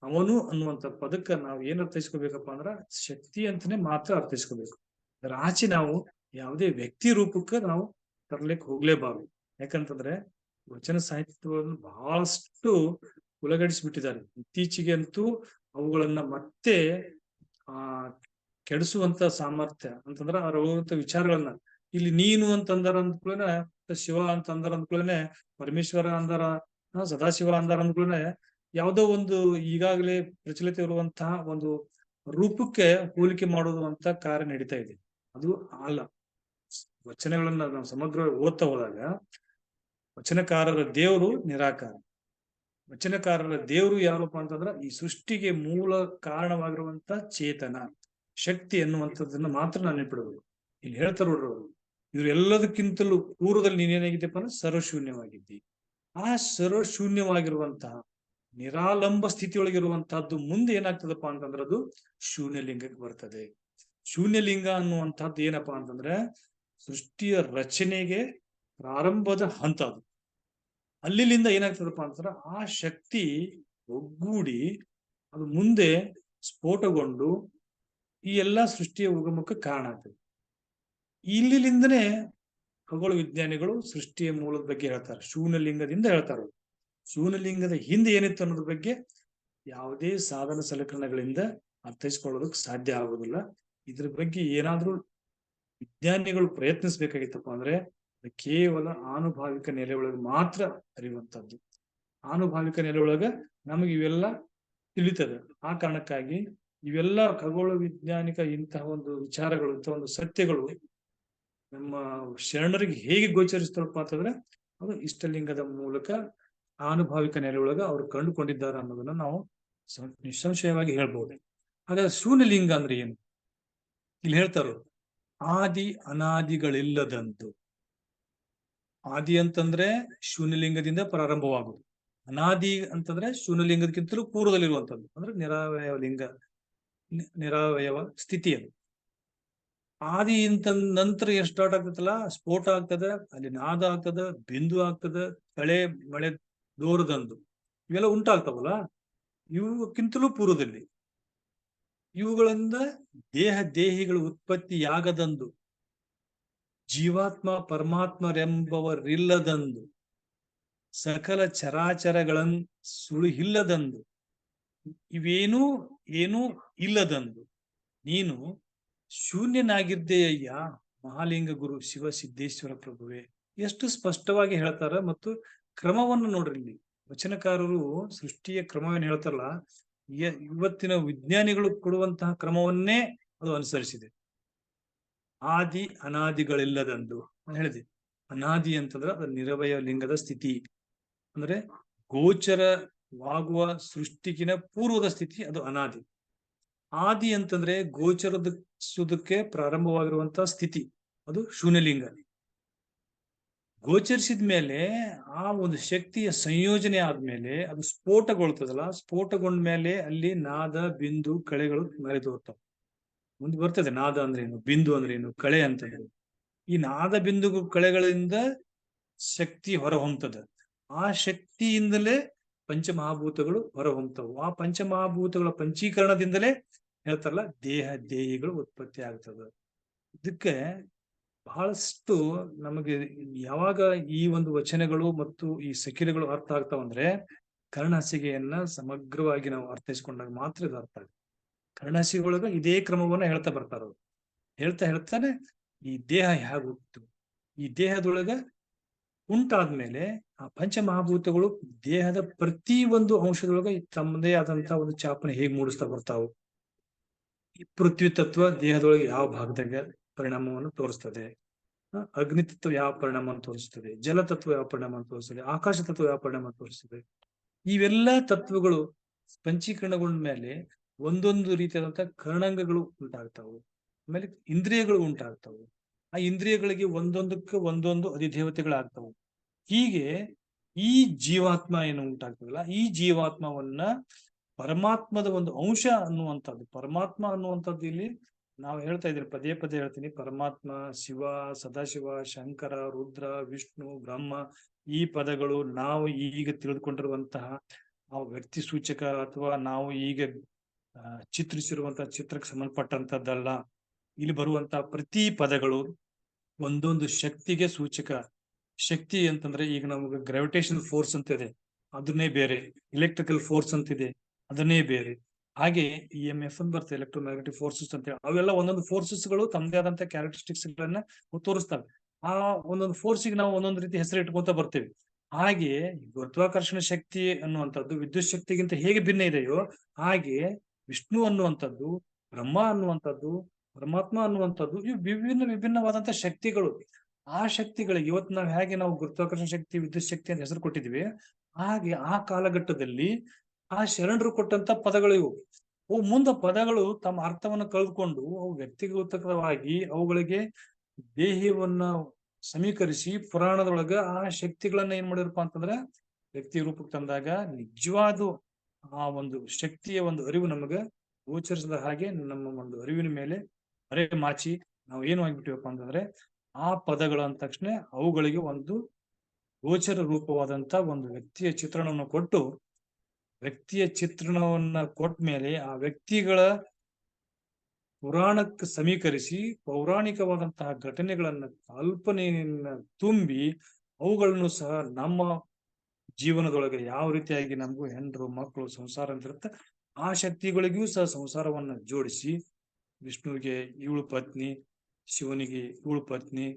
ಅವನು ಅನ್ನುವಂತ ಪದಕ್ಕ ನಾವು ಏನ್ ಅರ್ಥೈಸ್ಕೋಬೇಕಪ್ಪ ಅಂದ್ರ ಶಕ್ತಿ ಅಂತಾನೆ ಮಾತ್ರ ಅರ್ಥೈಸ್ಕೋಬೇಕು. ಅದರ ಆಚೆ ನಾವು ಯಾವುದೇ ವ್ಯಕ್ತಿ ರೂಪಕ್ಕೆ ನಾವು ತರ್ಲಿಕ್ಕೆ ಹೋಗ್ಲೇಬಾರ್ದು. ಯಾಕಂತಂದ್ರೆ ವಚನ ಸಾಹಿತ್ಯವನ್ನು ಬಹಳಷ್ಟು ಉಲಗಡಿಸ್ಬಿಟ್ಟಿದ್ದಾರೆ ಇತ್ತೀಚೆಗೆ ಅಂತೂ. ಅವುಗಳನ್ನ ಮತ್ತೆ ಆ ಕೆಡಿಸುವಂತ ಸಾಮರ್ಥ್ಯ ಅಂತಂದ್ರ ಅವ್ರ ವಿಚಾರಗಳನ್ನ ಇಲ್ಲಿ ನೀನು ಅಂತಂದಾರ ಅಂದ್ಕೂಡನೆ, ಶಿವ ಅಂತ ಅಂದಾರ ಅಂದ್ಕೂಡನೆ, ಪರಮೇಶ್ವರ ಅಂದಾರ, ಸದಾಶಿವ ಅಂದಾರ ಅಂದ್ಕೂಡನೆ ಯಾವುದೋ ಒಂದು ಈಗಾಗಲೇ ಪ್ರಚಲಿತ ಇರುವಂತಹ ಒಂದು ರೂಪಕ್ಕೆ ಹೋಲಿಕೆ ಮಾಡೋದು ಅಂತ ಕಾರ್ಯ ನಡೀತಾ ಇದೆ. ಅದು ಅಲ್ಲ. ವಚನಗಳನ್ನ ನಾವು ಸಮಗ್ರ ಓದ್ತಾ ಹೋದಾಗ ವಚನಕಾರರ ದೇವರು ನಿರಾಕಾರ, ವಚನಕಾರರ ದೇವರು ಯಾರಪ್ಪ ಅಂತಂದ್ರ ಈ ಸೃಷ್ಟಿಗೆ ಮೂಲ ಕಾರಣವಾಗಿರುವಂತ ಚೇತನ ಶಕ್ತಿ ಅನ್ನುವಂಥದ್ದನ್ನ ಮಾತ್ರ ನಾನು ನೆನ್ಪಿಡಬಹುದು. ಇಲ್ಲಿ ಹೇಳ್ತಾರ ನೋಡ್ರಿ ಅವರು, ಇವ್ರೆಲ್ಲದಕ್ಕಿಂತಲೂ ಪೂರ್ವದಲ್ಲಿ ನೀನೇನಾಗಿದ್ದಪ್ಪ ಅಂದ್ರೆ ಸರ್ವಶೂನ್ಯವಾಗಿದ್ದಿ. ಆ ಸರ್ವಶೂನ್ಯವಾಗಿರುವಂತಹ ನಿರಾಲಂಬ ಸ್ಥಿತಿಯೊಳಗಿರುವಂತಹದ್ದು ಮುಂದೆ ಏನಾಗ್ತದಪ್ಪ ಅಂತಂದ್ರೆ ಅದು ಶೂನ್ಯಲಿಂಗಕ್ಕೆ ಬರ್ತದೆ. ಶೂನ್ಯಲಿಂಗ ಅನ್ನುವಂಥದ್ದು ಏನಪ್ಪಾ ಅಂತಂದ್ರೆ ಸೃಷ್ಟಿಯ ರಚನೆಗೆ ಪ್ರಾರಂಭದ ಹಂತ ಅದು. ಅಲ್ಲಿಂದ ಏನಾಗ್ತದಪ್ಪ ಅಂತಂದ್ರೆ ಆ ಶಕ್ತಿ ಒಗ್ಗೂಡಿ ಅದು ಮುಂದೆ ಸ್ಫೋಟಗೊಂಡು ಈ ಎಲ್ಲಾ ಸೃಷ್ಟಿಯ ಉಗಮಕ್ಕೆ ಕಾರಣ ಆಗ್ತದೆ. ಇಲ್ಲಿಂದನೇ ಖಗೋಳ ವಿಜ್ಞಾನಿಗಳು ಸೃಷ್ಟಿಯ ಮೂಲದ ಬಗ್ಗೆ ಹೇಳ್ತಾರೆ, ಶೂನ್ಯಲಿಂಗದಿಂದ ಹೇಳ್ತಾರೆ. ಶೂನ್ಯಲಿಂಗದ ಹಿಂದೆ ಏನಿತ್ತು ಅನ್ನೋದ್ರ ಬಗ್ಗೆ ಯಾವುದೇ ಸಾಧನ ಸಲಕರಣೆಗಳಿಂದ ಅರ್ಥೈಸ್ಕೊಳ್ಳೋದಕ್ಕೆ ಸಾಧ್ಯ ಆಗುದಿಲ್ಲ. ಇದ್ರ ಬಗ್ಗೆ ಏನಾದ್ರೂ ವಿಜ್ಞಾನಿಗಳು ಪ್ರಯತ್ನಿಸ್ಬೇಕಾಗಿತ್ತಪ್ಪ ಅಂದ್ರೆ ಕೇವಲ ಆನುಭಾವಿಕ ನೆಲೆ ಒಳಗೆ ಮಾತ್ರ ಅರಿಯುವಂತದ್ದು. ಆನುಭಾವಿಕ ನೆಲೆ ಒಳಗ ನಮಗೆ ಇವೆಲ್ಲ ತಿಳಿತದೆ. ಆ ಕಾರಣಕ್ಕಾಗಿ ಇವೆಲ್ಲ ಖಗೋಳ ವಿಜ್ಞಾನಿಕ ಇಂತಹ ಒಂದು ವಿಚಾರಗಳು, ಇಂತಹ ಒಂದು ಸತ್ಯಗಳು ನಮ್ಮ ಶರಣರಿಗೆ ಹೇಗೆ ಗೋಚರಿಸ್ತಪ್ಪ ಅಂತಂದ್ರೆ ಅದು ಇಷ್ಟಲಿಂಗದ ಮೂಲಕ ಆನುಭಾವಿಕ ನೆಲೆ ಒಳಗ ಅವ್ರು ಕಂಡುಕೊಂಡಿದ್ದಾರೆ ಅನ್ನೋದನ್ನ ನಾವು ನಿಸ್ಸಂಶಯವಾಗಿ ಹೇಳ್ಬೋದು. ಹಾಗಾದ್ರೆ ಶೂನ್ಯಲಿಂಗ ಅಂದ್ರೆ ಏನು? ಇಲ್ಲಿ ಹೇಳ್ತಾರೋ ಆದಿ ಅನಾದಿಗಳಿಲ್ಲದಂತು. ಆದಿ ಅಂತಂದ್ರೆ ಶೂನ್ಯಲಿಂಗದಿಂದ ಪ್ರಾರಂಭವಾಗುದು. ಅನಾದಿ ಅಂತಂದ್ರೆ ಶೂನ್ಯಲಿಂಗದಕ್ಕಿಂತಲೂ ಪೂರ್ವದಲ್ಲಿರುವಂತದ್ದು, ಅಂದ್ರೆ ನಿರಾವಯವ ಲಿಂಗ, ನಿರಾವಯವ ಸ್ಥಿತಿ ಅದು. ಆದಿ ಇಂತ ನಂತರ ಏನ್ ಸ್ಟಾರ್ಟ್ ಆಗ್ತದಲ್ಲ, ಸ್ಫೋಟ ಆಗ್ತದೆ, ಅಲ್ಲಿ ನಾದ ಆಗ್ತದ, ಬಿಂದು ಆಗ್ತದ, ಕಳೆ ಮಳೆ ದೋರದಂದು ಇವೆಲ್ಲ ಉಂಟಾಗ್ತಾವಲ್ಲ, ಇವುಕ್ಕಿಂತಲೂ ಪೂರ್ವದಲ್ಲಿ ಇವುಗಳಿಂದ ದೇಹಿಗಳು ಉತ್ಪತ್ತಿಯಾಗದಂದು, ಜೀವಾತ್ಮ ಪರಮಾತ್ಮರೆಂಬವರಿಲ್ಲದಂದು, ಸಕಲ ಚರಾಚರಗಳನ್ನು ಸುಳಿಹಿಲ್ಲದಂದು, ಏನೂ ಇಲ್ಲದಂದು ನೀನು ಶೂನ್ಯನಾಗಿದ್ದೇಯ್ಯ ಮಹಾಲಿಂಗ ಗುರು ಶಿವ ಸಿದ್ದೇಶ್ವರ ಪ್ರಭುವೆ. ಎಷ್ಟು ಸ್ಪಷ್ಟವಾಗಿ ಹೇಳ್ತಾರ. ಮತ್ತು ಕ್ರಮವನ್ನು ನೋಡ್ರಿ, ಇಲ್ಲಿ ವಚನಕಾರರು ಸೃಷ್ಟಿಯ ಕ್ರಮವೇನು ಹೇಳ್ತಾರಲ್ಲ, ಇವತ್ತಿನ ವಿಜ್ಞಾನಿಗಳು ಕೊಡುವಂತಹ ಕ್ರಮವನ್ನೇ ಅದು ಅನುಸರಿಸಿದೆ. ಆದಿ ಅನಾದಿಗಳಿಲ್ಲದಂದು ಹೇಳಿದೆ. ಅನಾದಿ ಅಂತಂದ್ರೆ ಅದು ನಿರವಯ ಲಿಂಗದ ಸ್ಥಿತಿ, ಅಂದ್ರೆ ಗೋಚರವಾಗುವ ಸೃಷ್ಟಿಗಿನ ಪೂರ್ವದ ಸ್ಥಿತಿ, ಅದು ಅನಾದಿ. ಆದಿ ಅಂತಂದ್ರೆ ಗೋಚರದಕ್ಕೆ ಪ್ರಾರಂಭವಾಗಿರುವಂತಹ ಸ್ಥಿತಿ, ಅದು ಶೂನ್ಯಲಿಂಗ. ಗೋಚರಿಸಿದ ಮೇಲೆ ಆ ಒಂದು ಶಕ್ತಿಯ ಸಂಯೋಜನೆ ಆದ್ಮೇಲೆ ಅದು ಸ್ಫೋಟಗೊಳ್ತದಲ್ಲ, ಸ್ಫೋಟಗೊಂಡ ಮೇಲೆ ಅಲ್ಲಿ ನಾದ ಬಿಂದು ಕಳೆಗಳು ಮರೆದೋಗ್ತಾವ. ಮುಂದೆ ಬರ್ತದೆ ನಾದ ಅಂದ್ರೆ ಏನು, ಬಿಂದು ಅಂದ್ರೆ ಏನು, ಕಳೆ ಅಂತಂದ್ರೆ. ಈ ನಾದ ಬಿಂದು ಕಳೆಗಳಿಂದ ಶಕ್ತಿ ಹೊರಹೊಮ್ಮತದ. ಆ ಶಕ್ತಿಯಿಂದಲೇ ಪಂಚಮಹಾಭೂತಗಳು ಹೊರಹೊಮ್ಮತವು. ಆ ಪಂಚಮಹಾಭೂತಗಳ ಪಂಚೀಕರಣದಿಂದಲೇ ಹೇಳ್ತಾರಲ್ಲ ದೇಹಿಗಳು ಉತ್ಪತ್ತಿ ಆಗ್ತದ. ಇದಕ್ಕೆ ಬಹಳಷ್ಟು ನಮಗೆ ಯಾವಾಗ ಈ ಒಂದು ವಚನಗಳು ಮತ್ತು ಈ ಸಕಿಲೆಗಳು ಅರ್ಥ ಆಗ್ತಾವಂದ್ರೆ ಕರ್ಣಹಾಸಿಗೆಯನ್ನ ಸಮಗ್ರವಾಗಿ ನಾವು ಅರ್ಥೈಸ್ಕೊಂಡಾಗ ಮಾತ್ರ ಇದು ಅರ್ಥ ಆಗುತ್ತೆ. ಕರ್ಣಹಾಸಿಗೊಳಗ ಇದೇ ಕ್ರಮವನ್ನ ಹೇಳ್ತಾ ಬರ್ತಾರ ಅವ್ರು. ಹೇಳ್ತಾನೆ ಈ ದೇಹ ಹೇಗುಂಟು, ಈ ದೇಹದೊಳಗ ಉಂಟಾದ್ಮೇಲೆ ಆ ಪಂಚಮಹಾಭೂತಗಳು ದೇಹದ ಪ್ರತಿ ಒಂದು ಅಂಶದೊಳಗ ತಮ್ಮದೇ ಆದಂತಹ ಒಂದು ಚಾಪನೆ ಹೇಗೆ ಮೂಡಿಸ್ತಾ ಬರ್ತಾವು. ಈ ಪೃಥ್ವಿ ತತ್ವ ದೇಹದೊಳಗೆ ಯಾವ ಭಾಗದಾಗ ಪರಿಣಾಮವನ್ನು ತೋರಿಸ್ತದೆ, ಅಗ್ನಿ ತತ್ವ ಯಾವ ಪರಿಣಾಮವನ್ನು ತೋರಿಸ್ತದೆ, ಜಲ ತತ್ವ ಯಾವ ಪರಿಣಾಮವನ್ನು ತೋರಿಸ್ತದೆ, ಆಕಾಶ ತತ್ವ ಯಾವ ಪರಿಣಾಮ ತೋರಿಸ್ತದೆ. ಇವೆಲ್ಲ ತತ್ವಗಳು ಪಂಚೀಕರಣಗೊಂಡ ಮೇಲೆ ಒಂದೊಂದು ರೀತಿಯಾದಂತಹ ಕರ್ಣಾಂಗಗಳು ಉಂಟಾಗ್ತಾವು. ಆಮೇಲೆ ಇಂದ್ರಿಯಗಳು ಉಂಟಾಗ್ತಾವು. ಆ ಇಂದ್ರಿಯಗಳಿಗೆ ಒಂದೊಂದಕ್ಕೆ ಒಂದೊಂದು ಅಧಿದೇವತೆಗಳಾಗ್ತಾವು. ಹೀಗೆ ಈ ಜೀವಾತ್ಮ ಏನು ಉಂಟಾಗ್ತದಲ್ಲ, ಈ ಜೀವಾತ್ಮವನ್ನ ಪರಮಾತ್ಮದ ಒಂದು ಅಂಶ ಅನ್ನುವಂಥದ್ದು. ಪರಮಾತ್ಮ ಅನ್ನುವಂಥದ್ದು ಇಲ್ಲಿ ನಾವು ಹೇಳ್ತಾ ಇದ್ದೀವಿ, ಪದೇ ಪದೇ ಹೇಳ್ತೀನಿ, ಪರಮಾತ್ಮ, ಶಿವ, ಸದಾಶಿವ, ಶಂಕರ, ರುದ್ರ, ವಿಷ್ಣು, ಬ್ರಹ್ಮ, ಈ ಪದಗಳು ನಾವು ಈಗ ತಿಳಿದುಕೊಂಡಿರುವಂತಹ ಆ ವ್ಯಕ್ತಿ ಸೂಚಕ ಅಥವಾ ನಾವು ಈಗ ಚಿತ್ರಿಸಿರುವಂತಹ ಚಿತ್ರಕ್ಕೆ ಸಂಬಂಧಪಟ್ಟಂತದ್ದಲ್ಲ. ಇಲ್ಲಿ ಬರುವಂತಹ ಪ್ರತಿ ಪದಗಳು ಒಂದೊಂದು ಶಕ್ತಿಗೆ ಸೂಚಕ. ಶಕ್ತಿ ಅಂತಂದ್ರೆ ಈಗ ನಮಗೆ ಗ್ರಾವಿಟೇಷನ್ ಫೋರ್ಸ್ ಅಂತ ಇದೆ, ಅದನ್ನೇ ಬೇರೆ. ಎಲೆಕ್ಟ್ರಿಕಲ್ ಫೋರ್ಸ್ ಅಂತಿದೆ, ಅದನ್ನೇ ಬೇರೆ. ಹಾಗೆ EMF ಅಂತ ಬರ್ತದೆ, ಎಲೆಕ್ಟ್ರೋಮ್ಯಾಗ್ನೆಟಿಕ್ ಫೋರ್ಸಸ್ ಅಂತ ಹೇಳಿ. ಅವೆಲ್ಲ ಒಂದೊಂದು ಫೋರ್ಸಸ್ಗಳು ತಮ್ಮದೇ ಆದಂತ ಕ್ಯಾರೆಕ್ಟರಿಸ್ಟಿಕ್ಸ್ ಗಳನ್ನ ತೋರಿಸ್ತವೆ. ಆ ಒಂದೊಂದು ಫೋರ್ಸಿಗೆ ನಾವು ಒಂದೊಂದು ರೀತಿ ಹೆಸರು ಇಟ್ಕೊಂತ ಬರ್ತೇವೆ. ಹಾಗೆ ಗುರುತ್ವಾಕರ್ಷಣ ಶಕ್ತಿ ಅನ್ನುವಂಥದ್ದು ವಿದ್ಯುತ್ ಶಕ್ತಿಗಿಂತ ಹೇಗೆ ಭಿನ್ನ ಇದೆಯೋ ಹಾಗೆ ವಿಷ್ಣು ಅನ್ನುವಂಥದ್ದು, ಬ್ರಹ್ಮ ಅನ್ನುವಂಥದ್ದು, ಪರಮಾತ್ಮ ಅನ್ನುವಂಥದ್ದು, ಇವು ವಿಭಿನ್ನವಾದಂತಹ ಶಕ್ತಿಗಳು. ಆ ಶಕ್ತಿಗಳಿಗೆ ಇವತ್ತು ನಾವು ಹೇಗೆ ನಾವು ಗುರುತ್ವಾಕರ್ಷಣ ಶಕ್ತಿ, ವಿದ್ಯುತ್ ಶಕ್ತಿ ಅಂತ ಹೆಸರು ಕೊಟ್ಟಿದ್ವಿ, ಹಾಗೆ ಆ ಕಾಲಘಟ್ಟದಲ್ಲಿ ಆ ಶರಣರು ಕೊಟ್ಟಂತ ಪದಗಳು ಇವು. ಅವು ಮುಂದ ಪದಗಳು ತಮ್ಮ ಅರ್ಥವನ್ನು ಕಳೆದುಕೊಂಡು ಅವು ವ್ಯಕ್ತಿಗತವಾಗಿ ಅವುಗಳಿಗೆ ದೇಹವನ್ನ ಸಮೀಕರಿಸಿ ಪುರಾಣದೊಳಗ ಆ ಶಕ್ತಿಗಳನ್ನ ಏನ್ ಮಾಡಿರಪ್ಪ ಅಂತಂದ್ರ ವ್ಯಕ್ತಿ ರೂಪಕ್ಕೆ ತಂದಾಗ ನಿಜವಾದ ಆ ಒಂದು ಶಕ್ತಿಯ ಒಂದು ಅರಿವು ನಮಗ ಗೋಚರಿಸಿದ ಹಾಗೆ ನಮ್ಮ ಒಂದು ಅರಿವಿನ ಮೇಲೆ ಅರೆ ಮಾಚಿ ನಾವು ಏನು ಆಗ್ಬಿಟ್ಟಿವಪ್ಪ ಅಂತಂದ್ರೆ ಆ ಪದಗಳ ಅಂದ ತಕ್ಷಣ ಅವುಗಳಿಗೆ ಒಂದು ಗೋಚರ ರೂಪವಾದಂತ ಒಂದು ವ್ಯಕ್ತಿಯ ಚಿತ್ರಣವನ್ನು ಕೊಟ್ಟು ವ್ಯಕ್ತಿಯ ಚಿತ್ರಣವನ್ನ ಕೊಟ್ಟ ಮೇಲೆ ಆ ವ್ಯಕ್ತಿಗಳ ಪುರಾಣಕ್ಕೆ ಸಮೀಕರಿಸಿ ಪೌರಾಣಿಕವಾದಂತಹ ಘಟನೆಗಳನ್ನ ಕಲ್ಪನೆಯನ್ನ ತುಂಬಿ ಅವುಗಳನ್ನು ಸಹ ನಮ್ಮ ಜೀವನದೊಳಗೆ ಯಾವ ರೀತಿಯಾಗಿ ನಮಗೂ ಹೆಂಡರು ಮಕ್ಕಳು ಸಂಸಾರ ಅಂತ ಇರುತ್ತೆ ಆ ಶಕ್ತಿಗಳಿಗೂ ಸಹ ಸಂಸಾರವನ್ನ ಜೋಡಿಸಿ ವಿಷ್ಣುವಿಗೆ ಇವಳು ಪತ್ನಿ, ಶಿವನಿಗೆ ಇವಳು ಪತ್ನಿ,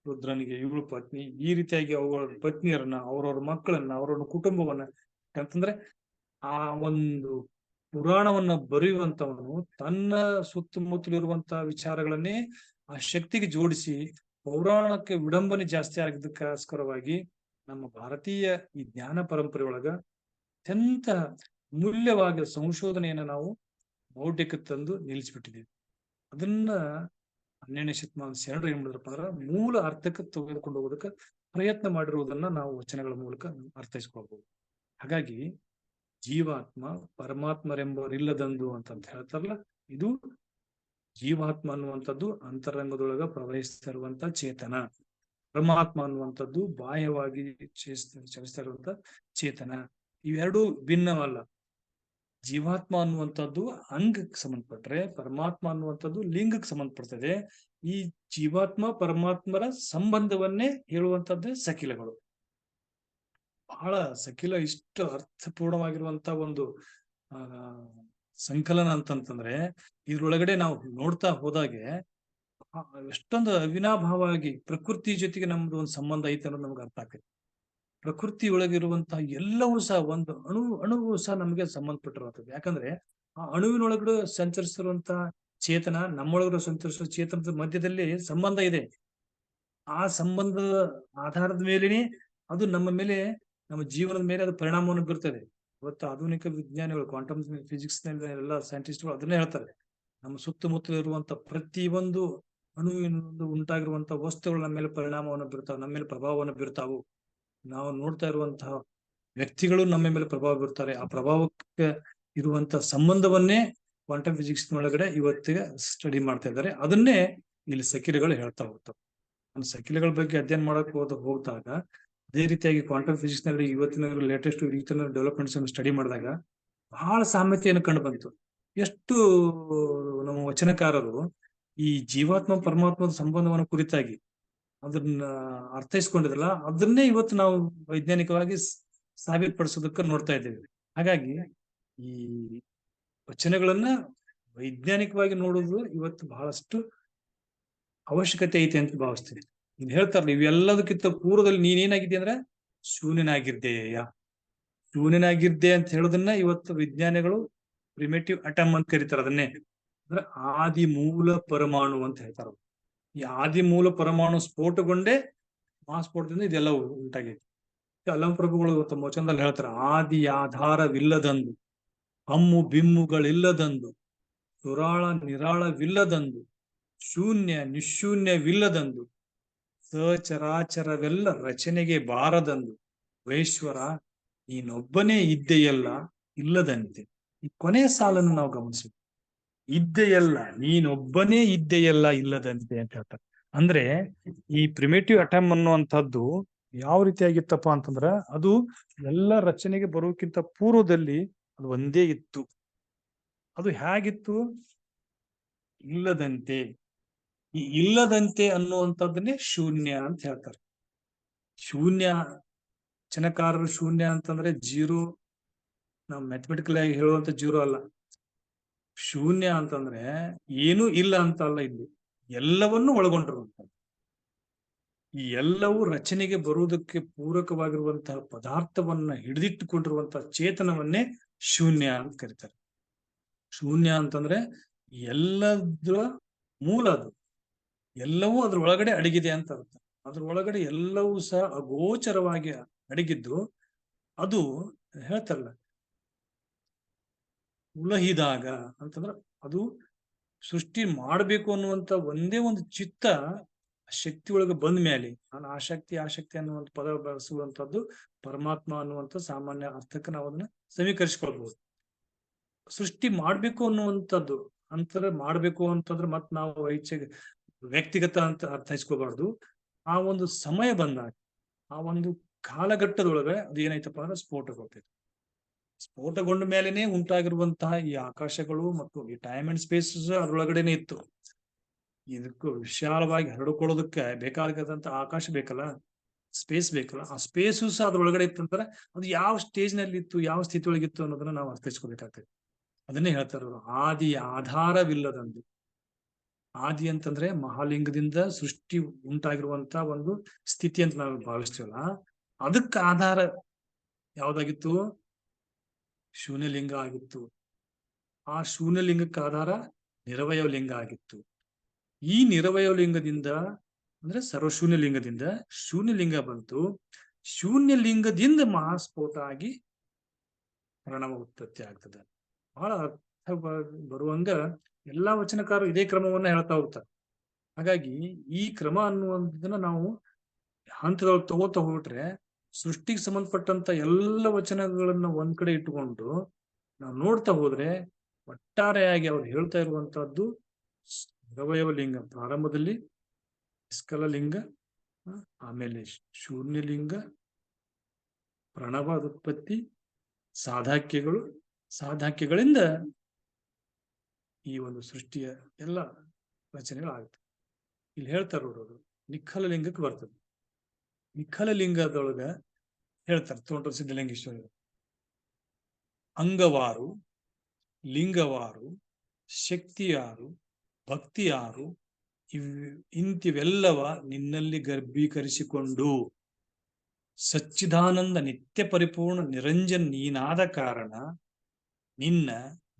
ರುದ್ರನಿಗೆ ಇವಳು ಪತ್ನಿ, ಈ ರೀತಿಯಾಗಿ ಅವುಗಳ ಪತ್ನಿಯರನ್ನ ಅವ್ರವ್ರ ಮಕ್ಕಳನ್ನ ಅವ್ರವ್ರ ಕುಟುಂಬವನ್ನ ಅಂತಂದ್ರೆ ಆ ಒಂದು ಪುರಾಣವನ್ನ ಬರೆಯುವಂತವನು ತನ್ನ ಸುತ್ತಮುತ್ತಲಿರುವಂತಹ ವಿಚಾರಗಳನ್ನೇ ಆ ಶಕ್ತಿಗೆ ಜೋಡಿಸಿ ಪೌರಾಣಕ್ಕೆ ವಿಡಂಬನೆ ಜಾಸ್ತಿ ಆಗಿದ್ದಕ್ಕೋಸ್ಕರವಾಗಿ ನಮ್ಮ ಭಾರತೀಯ ಈ ಜ್ಞಾನ ಪರಂಪರೆ ಒಳಗ ಅತ್ಯಂತ ಮೂಲ್ಯವಾದ ಸಂಶೋಧನೆಯನ್ನ ನಾವು ಮೌಢ್ಯಕ್ಕೆ ತಂದು ನಿಲ್ಲಿಸ್ಬಿಟ್ಟಿದ್ದೀವಿ. ಅದನ್ನ 12ನೇ ಶತಮಾನ ಶರಣರು ಏನ್ ಮಾಡಿದ್ರಪ್ಪ ಅಂದ್ರ ಮೂಲ ಅರ್ಥಕ್ಕೆ ತೆಗೆದುಕೊಂಡು ಹೋಗೋದಕ್ಕೆ ಪ್ರಯತ್ನ ಮಾಡಿರುವುದನ್ನ ನಾವು ವಚನಗಳ ಮೂಲಕ ಅರ್ಥೈಸ್ಕೊಳ್ಬಹುದು. ಹಾಗಾಗಿ ಜೀವಾತ್ಮ ಪರಮಾತ್ಮರೆಂಬರಿಲ್ಲದಂದು ಅಂತ ಹೇಳ್ತಾರಲ್ಲ, ಇದು ಜೀವಾತ್ಮ ಅನ್ನುವಂಥದ್ದು ಅಂತರಂಗದೊಳಗ ಪ್ರವಹಿಸ್ತಾ ಇರುವಂತ ಚೇತನ, ಪರಮಾತ್ಮ ಅನ್ನುವಂಥದ್ದು ಬಾಹ್ಯವಾಗಿ ಚಲಿಸ್ತಾ ಇರುವಂತ ಚೇತನ. ಇವೆರಡೂ ಭಿನ್ನವಲ್ಲ. ಜೀವಾತ್ಮ ಅನ್ನುವಂಥದ್ದು ಅಂಗಕ್ಕೆ ಸಂಬಂಧಪಟ್ರೆ ಪರಮಾತ್ಮ ಅನ್ನುವಂಥದ್ದು ಲಿಂಗಕ್ಕೆ ಸಂಬಂಧಪಡ್ತದೆ. ಈ ಜೀವಾತ್ಮ ಪರಮಾತ್ಮರ ಸಂಬಂಧವನ್ನೇ ಹೇಳುವಂತದ್ದೇ ಸಕಿಲಗಳು. ಬಹಳ ಸಕಿಲ ಇಷ್ಟು ಅರ್ಥಪೂರ್ಣವಾಗಿರುವಂತ ಒಂದು ಸಂಕಲನ ಅಂತಂತಂದ್ರೆ ಇದ್ರೊಳಗಡೆ ನಾವು ನೋಡ್ತಾ ಹೋದಾಗೆ ಎಷ್ಟೊಂದು ಅವಿನಾಭಾವವಾಗಿ ಪ್ರಕೃತಿ ಜೊತೆಗೆ ನಮ್ದು ಒಂದು ಸಂಬಂಧ ಐತೆ ಅನ್ನೋದು ನಮ್ಗೆ ಅರ್ಥ ಆಗ್ತದೆ. ಪ್ರಕೃತಿ ಒಳಗಿರುವಂತಹ ಎಲ್ಲವೂ ಸಹ ಒಂದು ಅಣುವು ಸಹ ನಮಗೆ ಸಂಬಂಧಪಟ್ಟಿರುವಂಥದ್ದು. ಯಾಕಂದ್ರೆ ಆ ಅಣುವಿನೊಳಗಡೆ ಸಂಚರಿಸಿರುವಂತಹ ಚೇತನ ನಮ್ಮೊಳಗಡೆ ಸಂಚರಿಸುವ ಚೇತನದ ಮಧ್ಯದಲ್ಲಿ ಸಂಬಂಧ ಇದೆ. ಆ ಸಂಬಂಧದ ಆಧಾರದ ಮೇಲೇನೆ ಅದು ನಮ್ಮ ಮೇಲೆ, ನಮ್ಮ ಜೀವನದ ಮೇಲೆ ಅದು ಪರಿಣಾಮವನ್ನು ಬೀರ್ತದೆ. ಇವತ್ತು ಆಧುನಿಕ ವಿಜ್ಞಾನಿಗಳು ಕ್ವಾಂಟಮ್ ಫಿಸಿಕ್ಸ್ ನಲ್ಲಿ ಎಲ್ಲ ಸೈಂಟಿಸ್ಟ್ಗಳು ಅದನ್ನೇ ಹೇಳ್ತಾರೆ. ನಮ್ಮ ಸುತ್ತಮುತ್ತಲು ಇರುವಂತ ಪ್ರತಿಯೊಂದು ಅಣುವಿನಿಂದ ಉಂಟಾಗಿರುವಂತ ವಸ್ತುಗಳು ನಮ್ಮ ಮೇಲೆ ಪರಿಣಾಮವನ್ನು ಬೀರ್ತಾವೆ, ನಮ್ಮ ಮೇಲೆ ಪ್ರಭಾವವನ್ನು ಬೀರ್ತಾವು. ನಾವು ನೋಡ್ತಾ ಇರುವಂತಹ ವ್ಯಕ್ತಿಗಳು ನಮ್ಮ ಮೇಲೆ ಪ್ರಭಾವ ಬೀರ್ತಾರೆ. ಆ ಪ್ರಭಾವಕ್ಕೆ ಇರುವಂತ ಸಂಬಂಧವನ್ನೇ ಕ್ವಾಂಟಮ್ ಫಿಸಿಕ್ಸ್ ಒಳಗಡೆ ಇವತ್ತಿಗೆ ಸ್ಟಡಿ ಮಾಡ್ತಾ ಇದ್ದಾರೆ. ಅದನ್ನೇ ಇಲ್ಲಿ ಸಕಿಲೆಗಳು ಹೇಳ್ತಾ ಹೋಗ್ತವೆ. ಸಕಿಲೆಗಳ ಬಗ್ಗೆ ಅಧ್ಯಯನ ಮಾಡಕ್ ಹೋದಾಗ ಅದೇ ರೀತಿಯಾಗಿ ಕ್ವಾಂಟಮ್ ಫಿಸಿಕ್ಸ್ ನಲ್ಲಿ ಇವತ್ತಿನ ಲೇಟೆಸ್ಟ್ ರೀತಿಯ ಡೆವಲಪ್ಮೆಂಟ್ಸ್ ಅನ್ನು ಸ್ಟಡಿ ಮಾಡಿದಾಗ ಬಹಳ ಸಾಮ್ಯತೆಯನ್ನು ಕಂಡು ಬಂತು. ಎಷ್ಟು ನಮ್ಮ ವಚನಕಾರರು ಈ ಜೀವಾತ್ಮ ಪರಮಾತ್ಮದ ಸಂಬಂಧವನ್ನು ಕುರಿತಾಗಿ ಅದನ್ನ ಅರ್ಥೈಸ್ಕೊಂಡಿದ್ರಲ್ಲ, ಅದನ್ನೇ ಇವತ್ತು ನಾವು ವೈಜ್ಞಾನಿಕವಾಗಿ ಸಾಬೀರ್ಪಡಿಸೋದಕ್ಕೆ ನೋಡ್ತಾ ಇದ್ದೇವೆ. ಹಾಗಾಗಿ ಈ ವಚನಗಳನ್ನ ವೈಜ್ಞಾನಿಕವಾಗಿ ನೋಡುವುದು ಇವತ್ತು ಬಹಳಷ್ಟು ಅವಶ್ಯಕತೆ ಐತೆ ಅಂತ ಭಾವಿಸ್ತೀನಿ. ಇದು ಹೇಳ್ತಾರಲ್ಲ, ಇವೆಲ್ಲದಕ್ಕಿಂತ ಪೂರ್ವದಲ್ಲಿ ನೀನೇನಾಗಿದ್ದೆ ಅಂದ್ರೆ ಶೂನ್ಯನಾಗಿರ್ದೇಯ. ಶೂನ್ಯನಾಗಿರ್ದೆ ಅಂತ ಹೇಳೋದನ್ನ ಇವತ್ತು ವಿಜ್ಞಾನಿಗಳು ಪ್ರಿಮೇಟಿವ್ ಅಟಮ್ ಅಂತ ಕರೀತಾರೆ. ಅದನ್ನೇ ಅಂದ್ರೆ ಆದಿ ಮೂಲ ಪರಮಾಣು ಅಂತ ಹೇಳ್ತಾರ. ಈ ಆದಿ ಮೂಲ ಪರಮಾಣು ಸ್ಫೋಟಗೊಂಡೇ ಮಹಾಸ್ಫೋಟದಿಂದ ಇದೆಲ್ಲ ಉಂಟಾಗಿದೆ. ಅಲ್ಲಂ ಪ್ರಭುಗಳು ಇವತ್ತು ಮೋಚನದಲ್ಲಿ ಹೇಳ್ತಾರೆ, ಆದಿ ಆಧಾರವಿಲ್ಲದಂದು, ಹಮ್ಮು ಬಿಮ್ಮುಗಳಿಲ್ಲದಂದು, ಸುರಾಳ ನಿರಾಳವಿಲ್ಲದಂದು, ಶೂನ್ಯ ನಿಶೂನ್ಯವಿಲ್ಲದಂದು, ಸಚರಾಚರವೆಲ್ಲ ರಚನೆಗೆ ಬಾರದಂದು, ವೈಶ್ವರ ನೀನೊಬ್ಬನೇ ಇದ್ದೆಯಲ್ಲ ಇಲ್ಲದಂತೆ. ಈ ಕೊನೆಯ ಸಾಲನ್ನು ನಾವು ಗಮನಿಸ್ಬೇಕು. ಇದ್ದೆಯಲ್ಲ, ನೀನೊಬ್ಬನೇ ಇದ್ದೆಯಲ್ಲ ಇಲ್ಲದಂತೆ ಅಂತ ಹೇಳ್ತಾರೆ. ಅಂದ್ರೆ ಈ ಪ್ರಿಮೇಟಿವ್ ಅಟಮ್ ಅನ್ನುವಂಥದ್ದು ಯಾವ ರೀತಿಯಾಗಿತ್ತಪ್ಪ ಅಂತಂದ್ರ ಅದು ಎಲ್ಲ ರಚನೆಗೆ ಬರೋಕ್ಕಿಂತ ಪೂರ್ವದಲ್ಲಿ ಅದು ಒಂದೇ ಇತ್ತು. ಅದು ಹೇಗಿತ್ತು? ಇಲ್ಲದಂತೆ. ಈ ಇಲ್ಲದಂತೆ ಅನ್ನುವಂಥದ್ದನ್ನೇ ಶೂನ್ಯ ಅಂತ ಹೇಳ್ತಾರೆ. ಶೂನ್ಯ ವಚನಕಾರರು ಶೂನ್ಯ ಅಂತಂದ್ರೆ ಜೀರೋ, ನಾವು ಮ್ಯಾಥಮೆಟಿಕಲ್ ಆಗಿ ಹೇಳುವಂತ ಜೀರೋ ಅಲ್ಲ. ಶೂನ್ಯ ಅಂತಂದ್ರೆ ಏನೂ ಇಲ್ಲ ಅಂತ ಅಲ್ಲ, ಇಲ್ಲಿ ಎಲ್ಲವನ್ನೂ ಒಳಗೊಂಡಿರುವಂಥದ್ದು. ಈ ಎಲ್ಲವೂ ರಚನೆಗೆ ಬರುವುದಕ್ಕೆ ಪೂರಕವಾಗಿರುವಂತಹ ಪದಾರ್ಥವನ್ನ ಹಿಡಿದಿಟ್ಟುಕೊಂಡಿರುವಂತಹ ಚೇತನವನ್ನೇ ಶೂನ್ಯ ಅಂತ ಕರೀತಾರೆ. ಶೂನ್ಯ ಅಂತಂದ್ರೆ ಎಲ್ಲದ್ರ ಮೂಲ ಅದು. ಎಲ್ಲವೂ ಅದ್ರ ಒಳಗಡೆ ಅಡಗಿದೆ ಅಂತ ಅರ್ಥ. ಅದ್ರ ಒಳಗಡೆ ಎಲ್ಲವೂ ಸಹ ಅಗೋಚರವಾಗಿ ಅಡಗಿದ್ದು ಅದು ಹೇಳ್ತಾರಲ್ಲ, ಉಲಹಿದಾಗ ಅಂತಂದ್ರ ಅದು ಸೃಷ್ಟಿ ಮಾಡ್ಬೇಕು ಅನ್ನುವಂತ ಒಂದೇ ಒಂದು ಚಿತ್ತ ಶಕ್ತಿ ಒಳಗೆ ಬಂದ ಮೇಲೆ, ನಾನು ಆಸಕ್ತಿ ಅನ್ನುವಂಥ ಪದ ಬಳಸುವಂತದ್ದು ಪರಮಾತ್ಮ ಅನ್ನುವಂಥ ಸಾಮಾನ್ಯ ಅರ್ಥಕ್ಕೆ ನಾವು ಅದನ್ನ ಸಮೀಕರಿಸಿಕೊಳ್ಬಹುದು. ಸೃಷ್ಟಿ ಮಾಡ್ಬೇಕು ಅನ್ನುವಂಥದ್ದು ಅಂತರ ಮಾಡ್ಬೇಕು ಅಂತಂದ್ರೆ ಮತ್ ನಾವು ವ್ಯಕ್ತಿಗತ ಅಂತ ಅರ್ಥೈಸ್ಕೋಬಾರ್ದು. ಆ ಒಂದು ಸಮಯ ಬಂದಾಗ, ಆ ಒಂದು ಕಾಲಘಟ್ಟದೊಳಗೆ ಅದು ಏನಾಯ್ತಪ್ಪ ಅಂದ್ರೆ ಸ್ಫೋಟಗೊಳ್ತೈತೆ. ಸ್ಫೋಟಗೊಂಡ ಮೇಲೆನೆ ಉಂಟಾಗಿರುವಂತಹ ಈ ಆಕಾಶಗಳು ಮತ್ತು ಈ ಟೈಮ್ ಅಂಡ್ ಸ್ಪೇಸಸ್ ಅದ್ರೊಳಗಡೆನೆ ಇತ್ತು. ಇದಕ್ಕೂ ವಿಶಾಲವಾಗಿ ಹರಡಿಕೊಳ್ಳೋದಕ್ಕೆ ಬೇಕಾಗದಂತ ಆಕಾಶ ಬೇಕಲ್ಲ, ಸ್ಪೇಸ್ ಬೇಕಲ್ಲ, ಆ ಸ್ಪೇಸು ಸಹ ಅದ್ರೊಳಗಡೆ ಇತ್ತಂತಾರೆ. ಅದು ಯಾವ ಸ್ಟೇಜ್ ನಲ್ಲಿ ಇತ್ತು, ಯಾವ ಸ್ಥಿತಿ ಒಳಗಿತ್ತು ಅನ್ನೋದನ್ನ ನಾವು ಅರ್ಥೈಸ್ಕೋಬೇಕಾಗ್ತದೆ. ಅದನ್ನೇ ಹೇಳ್ತಾರೆ ಅವರು, ಆದಿ ಆಧಾರವಿಲ್ಲದಂದು. ಆದಿ ಅಂತಂದ್ರೆ ಮಹಾಲಿಂಗದಿಂದ ಸೃಷ್ಟಿ ಉಂಟಾಗಿರುವಂತ ಒಂದು ಸ್ಥಿತಿ ಅಂತ ನಾವು ಭಾವಿಸ್ತೀವಲ್ಲ, ಅದಕ್ಕೆ ಆಧಾರ ಯಾವ್ದಾಗಿತ್ತು? ಶೂನ್ಯಲಿಂಗ ಆಗಿತ್ತು. ಆ ಶೂನ್ಯಲಿಂಗಕ್ಕೆ ಆಧಾರ ನಿರವಯವ ಲಿಂಗ ಆಗಿತ್ತು. ಈ ನಿರವಯವ ಲಿಂಗದಿಂದ ಅಂದ್ರೆ ಸರ್ವಶೂನ್ಯಲಿಂಗದಿಂದ ಶೂನ್ಯಲಿಂಗ ಬಂತು. ಶೂನ್ಯಲಿಂಗದಿಂದ ಮಹಾಸ್ಫೋಟ ಆಗಿ ಪ್ರಣವ ಉತ್ಪತ್ತಿ ಆಗ್ತದೆ. ಬಹಳ ಅರ್ಥ ಬರುವಂಗ ಎಲ್ಲಾ ವಚನಕಾರರು ಇದೇ ಕ್ರಮವನ್ನ ಹೇಳ್ತಾ ಹೋಗ್ತಾರೆ. ಹಾಗಾಗಿ ಈ ಕ್ರಮ ಅನ್ನುವಂಥದ್ದನ್ನ ನಾವು ಹಂತದೊಳಗೆ ತಗೋತಾ ಹೋಗ್ಬಿಟ್ರೆ, ಸೃಷ್ಟಿಗೆ ಸಂಬಂಧಪಟ್ಟಂತ ಎಲ್ಲ ವಚನಗಳನ್ನ ಒಂದ್ ಕಡೆ ಇಟ್ಟುಕೊಂಡು ನಾವು ನೋಡ್ತಾ ಹೋದ್ರೆ, ಒಟ್ಟಾರೆಯಾಗಿ ಅವ್ರು ಹೇಳ್ತಾ ಇರುವಂತಹದ್ದು ನಿರವಯವ ಲಿಂಗ ಪ್ರಾರಂಭದಲ್ಲಿ, ನಿಷ್ಕಲ ಲಿಂಗ, ಆಮೇಲೆ ಶೂನ್ಯಲಿಂಗ, ಪ್ರಣವ ಉತ್ಪತ್ತಿ, ಸಾಧಾಕ್ಯಗಳು, ಸಾಧಾಕ್ಯಗಳಿಂದ ಈ ಒಂದು ಸೃಷ್ಟಿಯ ಎಲ್ಲ ರಚನೆಗಳಾಗುತ್ತೆ. ಇಲ್ಲಿ ಹೇಳ್ತಾರೆ ಅವರು, ನಿಖಲ ಲಿಂಗಕ್ಕೆ ಬರ್ತದೆ. ನಿಖಲ ಲಿಂಗದೊಳಗ ಹೇಳ್ತಾರೆ ತೋಂಟೂರು ಸಿದ್ಧಲಿಂಗೇಶ್ವರ, ಅಂಗವಾರು, ಲಿಂಗವಾರು, ಶಕ್ತಿಯಾರು, ಭಕ್ತಿಯಾರು, ಇಂತಿವೆಲ್ಲವ ನಿನ್ನಲ್ಲಿ ಗರ್ಭೀಕರಿಸಿಕೊಂಡು ಸಚ್ಚಿದಾನಂದ ನಿತ್ಯ ಪರಿಪೂರ್ಣ ನಿರಂಜನ್ ನೀನಾದ ಕಾರಣ ನಿನ್ನ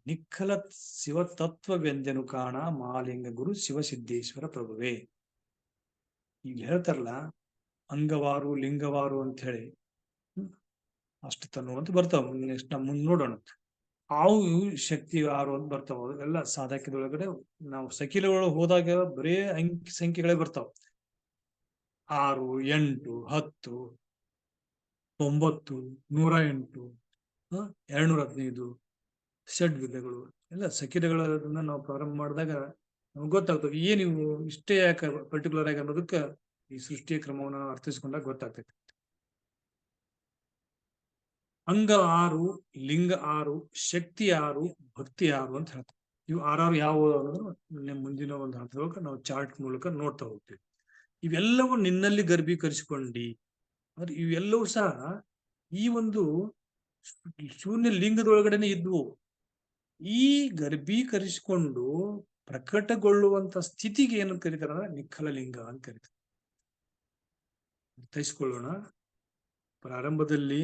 ನಿಖಲ ಶಿವತತ್ವವೆಂದೆನು ಕಾಣ ಮಹಾಲಿಂಗ ಗುರು ಶಿವಸಿದ್ದೇಶ್ವರ ಪ್ರಭುವೇ. ಈಗ ಹೇಳ್ತಾರಲ್ಲ ಅಂಗವಾರು ಲಿಂಗವಾರು ಅಂತ ಹೇಳಿ, ಅಷ್ಟು ತನ್ನು ಅಂತ ಬರ್ತಾವ. ನೆಕ್ಸ್ಟ್ ನಾವು ಮುಂದೆ ನೋಡೋಣ. ಅವು ಶಕ್ತಿ ಆರು ಅಂತ ಬರ್ತಾವ. ಎಲ್ಲ ಸಾಧಕದೊಳಗಡೆ ನಾವು ಸಕಿಲಗಳು ಹೋದಾಗ ಬರೇ ಅಂಕಿ ಸಂಖ್ಯೆಗಳೇ ಬರ್ತಾವ. 6, 8, 10, 9, 108, 215 ಷಡ್ವಿಧಗಳು ಎಲ್ಲ ಸಕಿಲಗಳನ್ನ ನಾವು ಪ್ರಾರಂಭ ಮಾಡಿದಾಗ ನಮ್ಗೆ ಗೊತ್ತಾಗ್ತದೆ ಏನಿವು ಇಷ್ಟೇ ಯಾಕೆ ಪರ್ಟಿಕ್ಯುಲರ್ ಆಗಿ ಅನ್ನೋದಕ್ಕೆ ಈ ಸೃಷ್ಟಿಯ ಕ್ರಮವನ್ನು ಅರ್ಥೈಸ್ಕೊಂಡಾಗ ಗೊತ್ತಾಗ್ತೈತೆ. ಅಂಗ 6, ಲಿಂಗ 6, ಶಕ್ತಿ 6, ಭಕ್ತಿ 6 ಅಂತ ಹೇಳ್ತಾರೆ. ಇವು 6 ಯಾವ ಅನ್ನೋದು ಮುಂದಿನ ಒಂದು ಹಂತದೊಳಗೆ ನಾವು ಚಾರ್ಟ್ ಮೂಲಕ ನೋಡ್ತಾ ಹೋಗ್ತೀವಿ. ಇವೆಲ್ಲವೂ ನಿನ್ನಲ್ಲಿ ಗರ್ಭೀಕರಿಸಿಕೊಂಡಿ ಅಂದ್ರೆ ಇವೆಲ್ಲವೂ ಸಹ ಈ ಒಂದು ಶೂನ್ಯ ಲಿಂಗದೊಳಗಡೆನೆ ಇದ್ವು. ಈ ಗರ್ಭೀಕರಿಸಿಕೊಂಡು ಪ್ರಕಟಗೊಳ್ಳುವಂತ ಸ್ಥಿತಿಗೆ ಏನು ಕರೀತಾರ? ನಿಖಲ ಲಿಂಗ ಅಂತ ಕರೀತಾರೆ. ಅರ್ಥೈಸ್ಕೊಳ್ಳೋಣ. ಪ್ರಾರಂಭದಲ್ಲಿ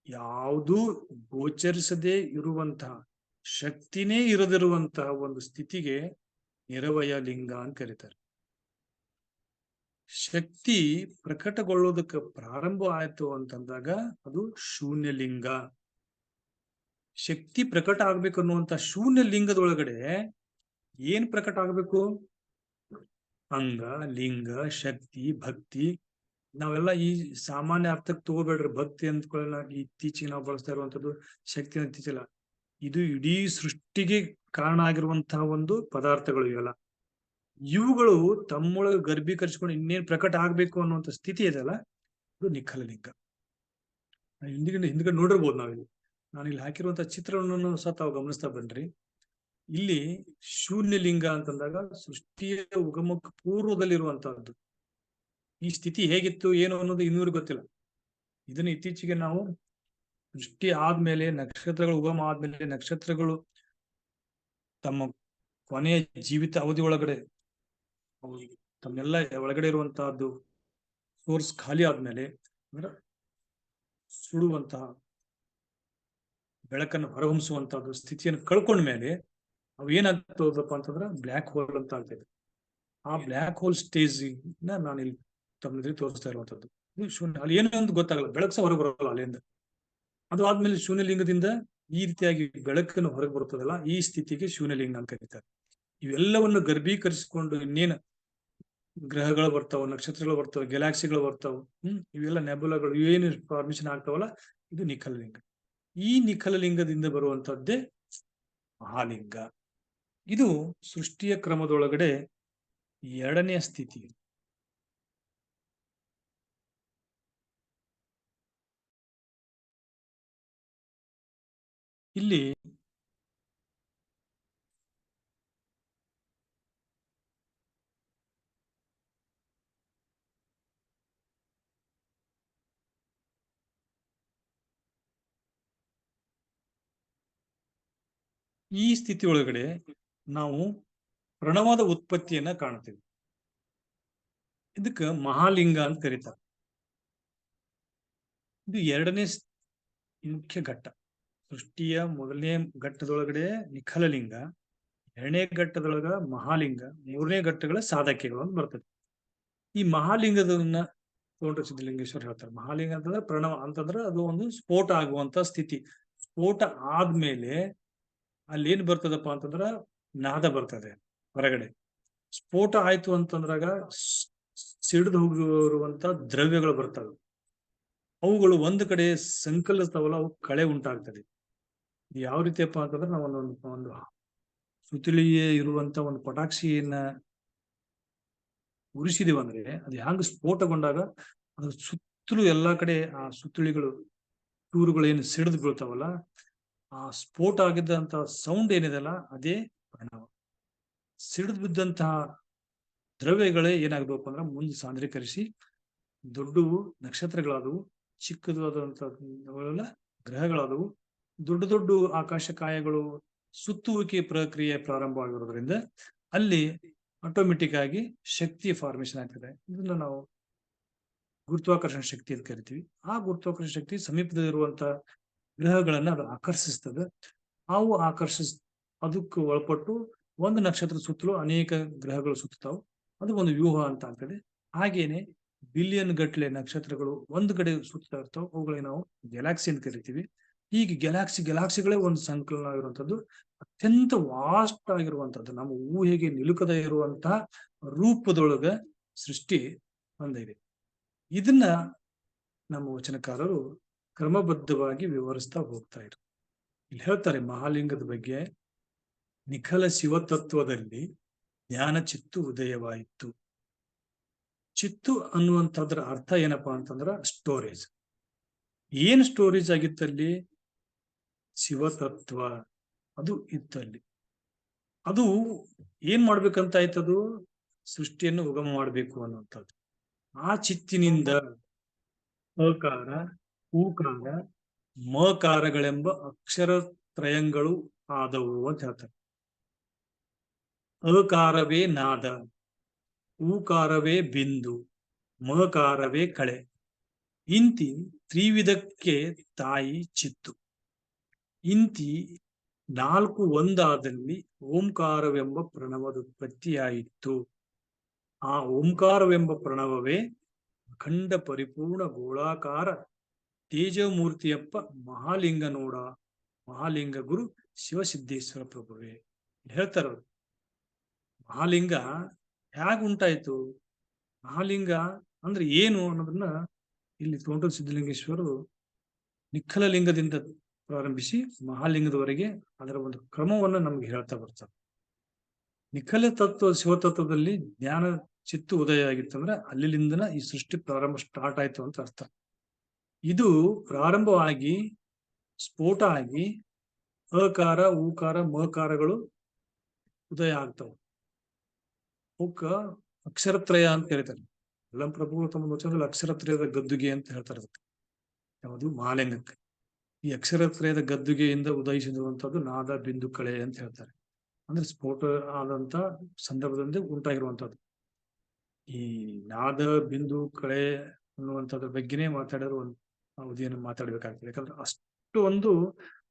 ಯಾವುದೂ ಗೋಚರಿಸದೇ ಇರುವಂತಹ, ಶಕ್ತಿನೇ ಇರದಿರುವಂತಹ ಒಂದು ಸ್ಥಿತಿಗೆ ನಿರವಯ ಲಿಂಗ ಅಂತ ಕರೀತಾರೆ. ಶಕ್ತಿ ಪ್ರಕಟಗೊಳ್ಳೋದಕ್ಕೆ ಪ್ರಾರಂಭ ಆಯ್ತು ಅಂತಂದಾಗ ಅದು ಶೂನ್ಯ ಲಿಂಗ. ಶಕ್ತಿ ಪ್ರಕಟ ಆಗ್ಬೇಕು ಅನ್ನುವಂತ ಶೂನ್ಯ ಲಿಂಗದೊಳಗಡೆ ಏನ್ ಪ್ರಕಟ ಆಗ್ಬೇಕು? ಅಂಗ, ಲಿಂಗ, ಶಕ್ತಿ, ಭಕ್ತಿ. ನಾವೆಲ್ಲ ಈ ಸಾಮಾನ್ಯ ಅರ್ಥಕ್ಕೆ ತಗೋಬೇಡ್ರಿ. ಭಕ್ತಿ ಅಂದ್ಕೊಳ್ಳ ಇತ್ತೀಚೆಗೆ ನಾವು ಬಳಸ್ತಾ ಇರುವಂತದ್ದು, ಶಕ್ತಿ ಅಂತಿಲ್ಲ. ಇದು ಇಡೀ ಸೃಷ್ಟಿಗೆ ಕಾರಣ ಆಗಿರುವಂತಹ ಒಂದು ಪದಾರ್ಥಗಳು ಇವೆಲ್ಲ. ಇವುಗಳು ತಮ್ಮೊಳಗೆ ಗರ್ಭೀಕರಿಸಿಕೊಂಡು ಇನ್ನೇನ್ ಪ್ರಕಟ ಆಗ್ಬೇಕು ಅನ್ನುವಂಥ ಸ್ಥಿತಿ ಇದೆಯಲ್ಲ, ಇದು ನಿಖಲ ಲಿಂಗ. ಹಿಂದ್ಗಡೆ ನೋಡಿರ್ಬೋದು ನಾವಿಲ್ಲಿ. ನಾನು ಇಲ್ಲಿ ಹಾಕಿರುವಂತಹ ಚಿತ್ರವನ್ನು ಸಹ ತಾವು ಗಮನಿಸ್ತಾ ಬನ್ರಿ. ಇಲ್ಲಿ ಶೂನ್ಯ ಲಿಂಗ ಅಂತಂದಾಗ ಸೃಷ್ಟಿಯ ಉಗಮಕ್ಕೆ ಪೂರ್ವದಲ್ಲಿರುವಂತಹದ್ದು. ಈ ಸ್ಥಿತಿ ಹೇಗಿತ್ತು ಏನು ಅನ್ನೋದು ಇನ್ನೂರಿಗೆ ಗೊತ್ತಿಲ್ಲ. ಇದನ್ನ ಇತ್ತೀಚೆಗೆ ನಾವು ಸೃಷ್ಟಿ ಆದ್ಮೇಲೆ, ನಕ್ಷತ್ರಗಳು ಉಗಮ ಆದ್ಮೇಲೆ, ನಕ್ಷತ್ರಗಳು ತಮ್ಮ ಕೊನೆಯ ಜೀವಿತ ಅವಧಿ ಒಳಗಡೆ ತಮ್ಮೆಲ್ಲ ಒಳಗಡೆ ಇರುವಂತಹದ್ದು ಸೋರ್ಸ್ ಖಾಲಿ ಆದ್ಮೇಲೆ, ಅಂದ್ರೆ ಸುಡುವಂತಹ ಬೆಳಕನ್ನು ಹೊರಹೊಮ್ಮಿಸುವಂತಹದ್ದು ಸ್ಥಿತಿಯನ್ನು ಕಳ್ಕೊಂಡ್ಮೇಲೆ ಅವು ಏನಾಗ್ತದಪ್ಪ ಅಂತಂದ್ರೆ ಬ್ಲ್ಯಾಕ್ ಹೋಲ್ ಅಂತ ಆಗ್ತದೆ. ಆ ಬ್ಲ್ಯಾಕ್ ಹೋಲ್ ಸ್ಟೇಜ್ ನಾನು ಇಲ್ಲಿ ತಮ್ಮ ತೋರಿಸ್ತಾ ಇರುವಂತದ್ದು. ಇದು ಶೂನ್ಯ. ಅಲ್ಲಿ ಏನೋ ಒಂದು ಗೊತ್ತಾಗಲ್ಲ, ಬೆಳಕು ಸಹ ಹೊರಗೆ ಬರೋಲ್ಲ ಅಲ್ಲಿಂದ. ಅದು ಆದ್ಮೇಲೆ ಶೂನ್ಯಲಿಂಗದಿಂದ ಈ ರೀತಿಯಾಗಿ ಬೆಳಕನ್ನು ಹೊರಗೆ ಬರುತ್ತದಲ್ಲ, ಈ ಸ್ಥಿತಿಗೆ ಶೂನ್ಯಲಿಂಗ ಅಂತ ಕರೀತಾರೆ. ಇವೆಲ್ಲವನ್ನು ಗರ್ಭೀಕರಿಸಿಕೊಂಡು ಇನ್ನೇನು ಗ್ರಹಗಳು ಬರ್ತಾವ, ನಕ್ಷತ್ರಗಳು ಬರ್ತಾವ, ಗ್ಯಾಲಾಕ್ಸಿಗಳು ಬರ್ತಾವ, ಇವೆಲ್ಲ ನೆಬುಲಗಳು ಏನು ಫಾರ್ಮೇಶನ್ ಆಗ್ತಾವಲ್ಲ, ಇದು ನಿಖಲಲಿಂಗ. ಈ ನಿಖಲಲಿಂಗದಿಂದ ಬರುವಂತದ್ದೇ ಮಹಾಲಿಂಗ. ಇದು ಸೃಷ್ಟಿಯ ಕ್ರಮದೊಳಗಡೆ ಎರಡನೆಯ ಸ್ಥಿತಿ. ಇಲ್ಲಿ ಈ ಸ್ಥಿತಿ ಒಳಗಡೆ ನಾವು ಪ್ರಣವದ ಉತ್ಪತ್ತಿಯನ್ನ ಕಾಣ್ತೀವಿ. ಇದಕ್ಕ ಮಹಾಲಿಂಗ ಅಂತ ಕರೀತಾರೆ. ಇದು ಎರಡನೇ ಮುಖ್ಯ ಘಟ್ಟ. ಸೃಷ್ಟಿಯ ಮೊದಲನೇ ಘಟ್ಟದೊಳಗಡೆ ನಿಖಲಲಿಂಗ, ಎರಡನೇ ಘಟ್ಟದೊಳಗ ಮಹಾಲಿಂಗ, ಮೂರನೇ ಘಟ್ಟಗಳ ಸಾಧಕ್ಯಗಳು ಅಂತ ಬರ್ತದೆ. ಈ ಮಹಾಲಿಂಗದನ್ನ ತೋಂಟ ಸಿದ್ಧಲಿಂಗೇಶ್ವರ ಹೇಳ್ತಾರೆ. ಮಹಾಲಿಂಗ ಅಂತಂದ್ರೆ ಪ್ರಣವ ಅಂತಂದ್ರೆ ಅದು ಒಂದು ಸ್ಫೋಟ ಆಗುವಂತ ಸ್ಥಿತಿ. ಸ್ಫೋಟ ಆದ್ಮೇಲೆ ಅಲ್ಲಿ ಏನ್ ಬರ್ತದಪ್ಪ ಅಂತಂದ್ರ ನಾದ ಬರ್ತದೆ ಹೊರಗಡೆ. ಸ್ಫೋಟ ಆಯ್ತು ಅಂತಂದ್ರಾಗ ಸಿಡಿದು ಹೋಗಿರುವಂತ ದ್ರವ್ಯಗಳು ಬರ್ತವೆ. ಅವುಗಳು ಒಂದು ಕಡೆ ಸಂಕಲಿಸ್ತಾವಲ್ಲ, ಅವು ಕಳೆ ಉಂಟಾಗ್ತದೆ. ಯಾವ ರೀತಿಯಪ್ಪ ಅಂತಂದ್ರೆ ನಾವು ಒಂದು ಸುತ್ತಲಿಯೇ ಇರುವಂತ ಒಂದು ಪಟಾಕ್ಷಿಯನ್ನ ಉರಿಸಿದೀವಿ ಅಂದ್ರೆ ಅದು ಹ್ಯಾಂಗ ಸ್ಫೋಟಗೊಂಡಾಗ ಅದ್ರ ಸುತ್ತಲೂ ಎಲ್ಲಾ ಕಡೆ ಆ ಸುತ್ತಳಿಗಳು ಚೂರುಗಳು ಏನು ಸಿಡಿದು ಬೀಳ್ತಾವಲ್ಲ, ಆ ಸ್ಫೋಟ ಆಗಿದ್ದಂತ ಸೌಂಡ್ ಏನಿದೆಲ್ಲ ಅದೇ ಪ್ರಣವ. ಸಿಡಿದು ಬಿದ್ದಂತಹ ದ್ರವ್ಯಗಳೇ ಏನಾಗ್ಬೇಕು ಅಂದ್ರೆ ಮುಂದೆ ಸಾಂದ್ರೀಕರಿಸಿ ದೊಡ್ಡವು ನಕ್ಷತ್ರಗಳಾದವು, ಚಿಕ್ಕದಾದಂತಹ ಗ್ರಹಗಳಾದವು, ದೊಡ್ಡ ದೊಡ್ಡ ಆಕಾಶಕಾಯಗಳು ಸುತ್ತುವಿಕೆ ಪ್ರಕ್ರಿಯೆ ಪ್ರಾರಂಭವಾಗಿರೋದ್ರಿಂದ ಅಲ್ಲಿ ಆಟೋಮೆಟಿಕ್ ಆಗಿ ಶಕ್ತಿ ಫಾರ್ಮೇಶನ್ ಆಗ್ತದೆ. ಇದನ್ನ ನಾವು ಗುರುತ್ವಾಕರ್ಷಣ ಶಕ್ತಿ ಅಂತ ಕರಿತೀವಿ. ಆ ಗುರುತ್ವಾಕರ್ಷಣ ಶಕ್ತಿ ಸಮೀಪದಲ್ಲಿರುವಂತ ಗ್ರಹಗಳನ್ನ ಅದು ಆಕರ್ಷಿಸ್ತದೆ. ಅವು ಅದಕ್ಕೆ ಒಳಪಟ್ಟು ಒಂದು ನಕ್ಷತ್ರ ಸುತ್ತಲೂ ಅನೇಕ ಗ್ರಹಗಳು ಸುತ್ತಾವು. ಅದು ಒಂದು ವ್ಯೂಹ ಅಂತ ಆಗ್ತದೆ. ಹಾಗೇನೆ ಬಿಲಿಯನ್ ಗಟ್ಟಲೆ ನಕ್ಷತ್ರಗಳು ಒಂದು ಕಡೆ ಸುತ್ತಾ ಇರ್ತಾವೆ. ಅವುಗಳಿಗೆ ನಾವು ಗ್ಯಾಲಾಕ್ಸಿ ಅಂತ ಕರಿತೀವಿ. ಹೀಗೆ ಗ್ಯಾಲಾಕ್ಸಿಗಳೇ ಒಂದು ಸಂಕಲನ ಆಗಿರುವಂತದ್ದು, ಅತ್ಯಂತ ವಾಸ್ಟ್ ಆಗಿರುವಂತದ್ದು, ನಮ್ಮ ಊಹೆಗೆ ನಿಲುಕದ ಇರುವಂತಹ ರೂಪದೊಳಗ ಸೃಷ್ಟಿ ಹೊಂದಿದೆ. ಇದನ್ನ ನಮ್ಮ ವಚನಕಾರರು ಕ್ರಮಬದ್ಧವಾಗಿ ವಿವರಿಸ್ತಾ ಹೋಗ್ತಾ ಇದ್ರು. ಇಲ್ಲಿ ಹೇಳ್ತಾರೆ ಮಹಾಲಿಂಗದ ಬಗ್ಗೆ, ನಿಖಲ ಶಿವತತ್ವದಲ್ಲಿ ಜ್ಞಾನ ಚಿತ್ತು ಉದಯವಾಯಿತು. ಚಿತ್ತು ಅನ್ನುವಂಥದ್ರ ಅರ್ಥ ಏನಪ್ಪಾ ಅಂತಂದ್ರ ಸ್ಟೋರೇಜ್. ಏನ್ ಸ್ಟೋರೇಜ್ ಆಗಿತ್ತಲ್ಲಿ? ಶಿವತತ್ವ ಅದು ಇತ್ತಲ್ಲಿ. ಅದು ಏನ್ ಮಾಡ್ಬೇಕಂತ ಆಯ್ತದು? ಸೃಷ್ಟಿಯನ್ನು ಉಗಮ ಮಾಡ್ಬೇಕು ಅನ್ನುವಂಥದ್ದು. ಆ ಚಿತ್ತಿನಿಂದ ಅಕಾರ, ಊಕಾರ, ಮಕಾರಗಳೆಂಬ ಅಕ್ಷರ ತ್ರಯಗಳು ಆದವು ಅಂತ ಹೇಳ್ತಾರೆ. ಅಕಾರವೇ ನಾದ, ಊಕಾರವೇ ಬಿಂದು, ಮಕಾರವೇ ಕಳೆ. ಇಂತಿ ತ್ರಿವಿಧಕ್ಕೆ ತಾಯಿ ಚಿತ್ತು. ಇಂತಿ ನಾಲ್ಕು ಒಂದಾದಲ್ಲಿ ಓಂಕಾರವೆಂಬ ಪ್ರಣವದುತ್ಪತ್ತಿಯಾಯಿತು. ಆ ಓಂಕಾರವೆಂಬ ಪ್ರಣವವೇ ಅಖಂಡ ಪರಿಪೂರ್ಣ ಗೋಳಾಕಾರ ತೇಜಮೂರ್ತಿಯಪ್ಪ ಮಹಾಲಿಂಗ ನೋಡ, ಮಹಾಲಿಂಗ ಗುರು ಶಿವಸಿದ್ದೇಶ್ವರ ಪ್ರಭುವೇ ಹೇಳ್ತಾರ. ಮಹಾಲಿಂಗ ಹೇಗೆ ಉಂಟಾಯ್ತು? ಮಹಾಲಿಂಗ ಅಂದ್ರೆ ಏನು ಅನ್ನೋದನ್ನ ಇಲ್ಲಿ ತೋಂಟದ ಸಿದ್ಧಲಿಂಗೇಶ್ವರರು ನಿಖಲ ಲಿಂಗದಿಂದ ಪ್ರಾರಂಭಿಸಿ ಮಹಾಲಿಂಗದವರೆಗೆ ಅದರ ಒಂದು ಕ್ರಮವನ್ನು ನಮ್ಗೆ ಹೇಳ್ತಾ ಬರ್ತಾರೆ. ನಿಖಲ ತತ್ವ ಶಿವತತ್ವದಲ್ಲಿ ಜ್ಞಾನ ಚಿತ್ತು ಉದಯ ಆಗಿತ್ತಂದ್ರೆ ಅಲ್ಲಿಂದನ ಈ ಸೃಷ್ಟಿ ಪ್ರಾರಂಭ ಸ್ಟಾರ್ಟ್ ಆಯ್ತು ಅಂತ ಅರ್ಥ. ಇದು ಪ್ರಾರಂಭವಾಗಿ ಸ್ಫೋಟ ಆಗಿ ಅಕಾರ, ಊಕಾರ, ಮಕಾರಗಳು ಉದಯ ಆಗ್ತಾವ. ಅವಕ್ಕ ಅಕ್ಷರತ್ರಯ ಅಂತ ಕರೀತಾರೆ. ಎಲ್ಲ ಪ್ರಭುಗಳು ತಮ್ಮ ವಚನದಲ್ಲಿ ಅಕ್ಷರತ್ರಯದ ಗದ್ದುಗೆ ಅಂತ ಹೇಳ್ತಾರೆ. ಯಾವುದು? ಮಹಾಲಿಂಗಕ್ಕೆ. ಈ ಅಕ್ಷರತ್ರಯದ ಗದ್ದುಗೆಯಿಂದ ಉದಯಿಸಿರುವಂತದ್ದು ನಾದ, ಬಿಂದು, ಕಳೆ ಅಂತ ಹೇಳ್ತಾರೆ. ಅಂದ್ರೆ ಸ್ಫೋಟ ಆದಂತ ಸಂದರ್ಭದಿಂದ ಉಂಟಾಗಿರುವಂತದ್ದು. ಈ ನಾದ, ಬಿಂದು, ಕಳೆ ಅನ್ನುವಂಥದ್ರ ಬಗ್ಗೆನೇ ಮಾತಾಡೋರು ಒಂದು ಅವಧಿಯನ್ನು ಮಾತಾಡ್ಬೇಕಾಗ್ತದೆ. ಯಾಕಂದ್ರೆ ಅಷ್ಟು ಒಂದು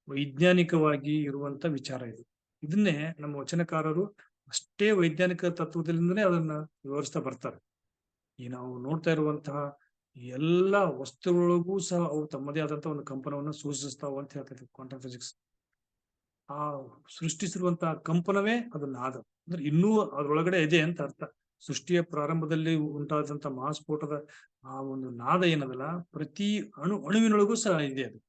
ವೈಜ್ಞಾನಿಕವಾಗಿ ಇರುವಂತ ವಿಚಾರ ಇದು. ಇದನ್ನೇ ನಮ್ಮ ವಚನಕಾರರು ಅಷ್ಟೇ ವೈಜ್ಞಾನಿಕ ತತ್ವದಿಂದನೇ ಅದನ್ನ ವಿವರಿಸ್ತಾ ಬರ್ತಾರೆ. ಈ ನಾವು ನೋಡ್ತಾ ಇರುವಂತಹ ಎಲ್ಲ ವಸ್ತುಗಳಿಗೂ ಸಹ ಅವು ತಮ್ಮದೇ ಆದಂತ ಒಂದು ಕಂಪನವನ್ನು ಸೂಚಿಸ್ತಾವ ಅಂತ ಹೇಳ್ತೈತಿ ಕ್ವಾಂಟಮ್ ಫಿಸಿಕ್ಸ್. ಆ ಸೃಷ್ಟಿಸಿರುವಂತಹ ಕಂಪನವೇ ಅದು ನಾದ. ಅಂದ್ರೆ ಇನ್ನೂ ಅದ್ರೊಳಗಡೆ ಇದೆ ಅಂತ ಅರ್ಥ. ಸೃಷ್ಟಿಯ ಪ್ರಾರಂಭದಲ್ಲಿ ಉಂಟಾದಂತ ಮಹಾಸ್ಫೋಟದ ಆ ಒಂದು ನಾದ ಏನದಲ್ಲ, ಪ್ರತಿ ಅಣುವಿನೊಳಗೂ ಸಹ ಇದೆ ಅದು.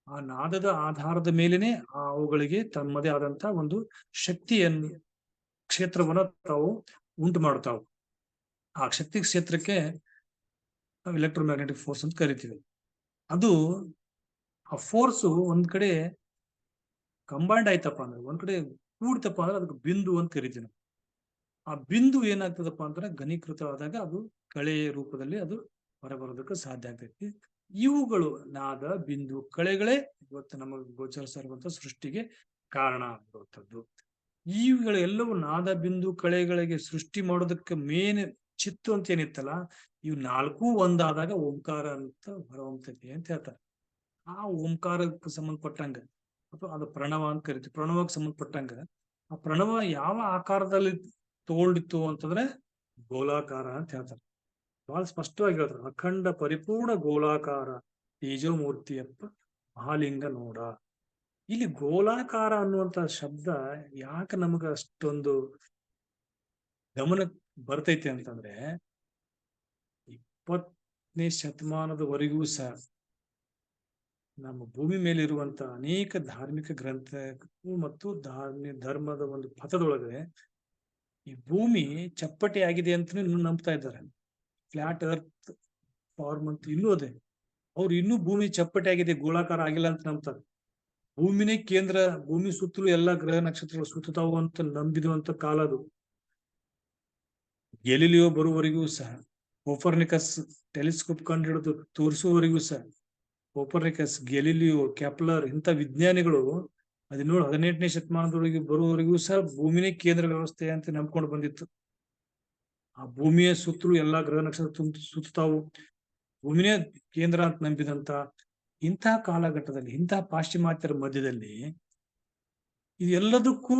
ಆ ನಾದದ ಆಧಾರದ ಮೇಲೆನೆ ಅವುಗಳಿಗೆ ತಮ್ಮದೇ ಆದಂತ ಒಂದು ಶಕ್ತಿಯನ್ನು, ಕ್ಷೇತ್ರವನ್ನ ತಾವು ಉಂಟು ಮಾಡ್ತಾವು. ಆ ಶಕ್ತಿ ಕ್ಷೇತ್ರಕ್ಕೆ ನಾವು ಎಲೆಕ್ಟ್ರೋಮ್ಯಾಗ್ನೆಟಿಕ್ ಫೋರ್ಸ್ ಅಂತ ಕರಿತೀವಿ. ಅದು ಆ ಫೋರ್ಸ್ ಒಂದ್ ಕಡೆ ಕಂಬೈಂಡ್ ಆಯ್ತಪ್ಪ ಅಂದ್ರೆ, ಒಂದ್ ಕಡೆ ಕೂಡ್ತಪ್ಪ ಅಂದ್ರೆ ಅದಕ್ಕೆ ಬಿಂದು ಅಂತ ಕರಿತೀವಿ ನಾವು. ಆ ಬಿಂದು ಏನಾಗ್ತದಪ್ಪ ಅಂದ್ರೆ ಘನೀಕೃತ ಆದಾಗ ಅದು ಕಳೆಯ ರೂಪದಲ್ಲಿ ಅದು ಹೊರಬರೋದಕ್ಕೆ ಸಾಧ್ಯ ಆಗ್ತೈತಿ. ಇವುಗಳು ನಾದ, ಬಿಂದು, ಕಳೆಗಳೇ ಇವತ್ತು ನಮಗೆ ಗೋಚರಿಸ್ತಾ ಇರುವಂತ ಸೃಷ್ಟಿಗೆ ಕಾರಣ ಆಗಿರುವಂತದ್ದು. ಇವುಗಳೆಲ್ಲವೂ ನಾದ, ಬಿಂದು, ಕಳೆಗಳಿಗೆ ಸೃಷ್ಟಿ ಮಾಡೋದಕ್ಕೆ ಮೇನ್ ಚಿತ್ತು ಅಂತ ಏನಿತ್ತಲ್ಲ, ಇವು ನಾಲ್ಕು ಒಂದಾದಾಗ ಓಂಕಾರ ಅಂತ ಹೊರಹೊಮ್ಮತೈತಿ ಅಂತ ಹೇಳ್ತಾರೆ. ಆ ಓಂಕಾರಕ್ಕೆ ಸಂಬಂಧಪಟ್ಟಂಗ ಅಥವಾ ಅದು ಪ್ರಣವ ಅಂತ ಕರಿತೀವಿ, ಪ್ರಣವಕ್ಕೆ ಸಂಬಂಧಪಟ್ಟಂಗ ಆ ಪ್ರಣವ ಯಾವ ಆಕಾರದಲ್ಲಿ ತಗೊಂಡಿತ್ತು ಅಂತಂದ್ರೆ ಗೋಲಾಕಾರ ಅಂತ ಹೇಳ್ತಾರೆ. ಬಹಳ ಸ್ಪಷ್ಟವಾಗಿ ಹೇಳ್ತಾರೆ, ಅಖಂಡ ಪರಿಪೂರ್ಣ ಗೋಲಾಕಾರ ತೇಜೋಮೂರ್ತಿಯಪ್ಪ ಮಹಾಲಿಂಗ ನೋಡ. ಇಲ್ಲಿ ಗೋಲಾಕಾರ ಅನ್ನುವಂತ ಶಬ್ದ ಯಾಕೆ ನಮಗ ಅಷ್ಟೊಂದು ಗಮನಕ್ಕೆ ಬರ್ತೈತೆ ಅಂತಂದ್ರೆ, 20ನೇ ಶತಮಾನದವರೆಗೂ ಸಹ ನಮ್ಮ ಭೂಮಿ ಮೇಲೆ ಇರುವಂತ ಅನೇಕ ಧಾರ್ಮಿಕ ಗ್ರಂಥಗಳು ಮತ್ತು ಧರ್ಮದ ಒಂದು ಪಥದೊಳಗೆ ಈ ಭೂಮಿ ಚಪ್ಪಟೆ ಆಗಿದೆ ಅಂತ ನಂಬ್ತಾ ಇದ್ದಾರೆ. ಫ್ಲಾಟ್ ಅರ್ತ್ ಫಾರ್ಮ್ ಅಂತ ಇನ್ನೂ ಅದೇ, ಅವ್ರು ಇನ್ನೂ ಭೂಮಿ ಚಪ್ಪಟೆ ಆಗಿದೆ, ಗೋಳಾಕಾರ ಆಗಿಲ್ಲ ಅಂತ ನಂಬ್ತಾರೆ. ಭೂಮಿನೇ ಕೇಂದ್ರ, ಭೂಮಿ ಸುತ್ತಲೂ ಎಲ್ಲಾ ಗ್ರಹ ನಕ್ಷತ್ರಗಳು ಸುತ್ತಾವು ಅಂತ ನಂಬಿರುವಂತ ಕಾಲ ಅದು. ಗೆಲಿಲಿಯೋ ಬರುವವರೆಗೂ ಸಹ, ಕೋಪರ್ನಿಕಸ್ ಟೆಲಿಸ್ಕೋಪ್ ಕಂಡು ಹಿಡಿದು ತೋರಿಸುವವರೆಗೂ ಸಹ, ಕೋಪರ್ನಿಕಸ್, ಗೆಲಿಲಿಯೋ, ಕೆಪ್ಲರ್ ಇಂಥ ವಿಜ್ಞಾನಿಗಳು 17-18ನೇ ಶತಮಾನದೊಳಗೆ ಬರುವವರೆಗೂ ಸಹ ಭೂಮಿನೇ ಕೇಂದ್ರ ವ್ಯವಸ್ಥೆ ಅಂತ ನಂಬ್ಕೊಂಡು ಬಂದಿತ್ತು. ಆ ಭೂಮಿಯ ಸುತ್ತಲೂ ಎಲ್ಲಾ ಗ್ರಹ ನಕ್ಷತ್ರ ಸುತ್ತಾವು, ಭೂಮಿನೇ ಕೇಂದ್ರ ಅಂತ ನಂಬಿದಂತ ಇಂತಹ ಕಾಲಘಟ್ಟದಲ್ಲಿ, ಇಂತಹ ಪಾಶ್ಚಿಮಾತ್ಯರ ಮಧ್ಯದಲ್ಲಿ ಇದೆಲ್ಲದಕ್ಕೂ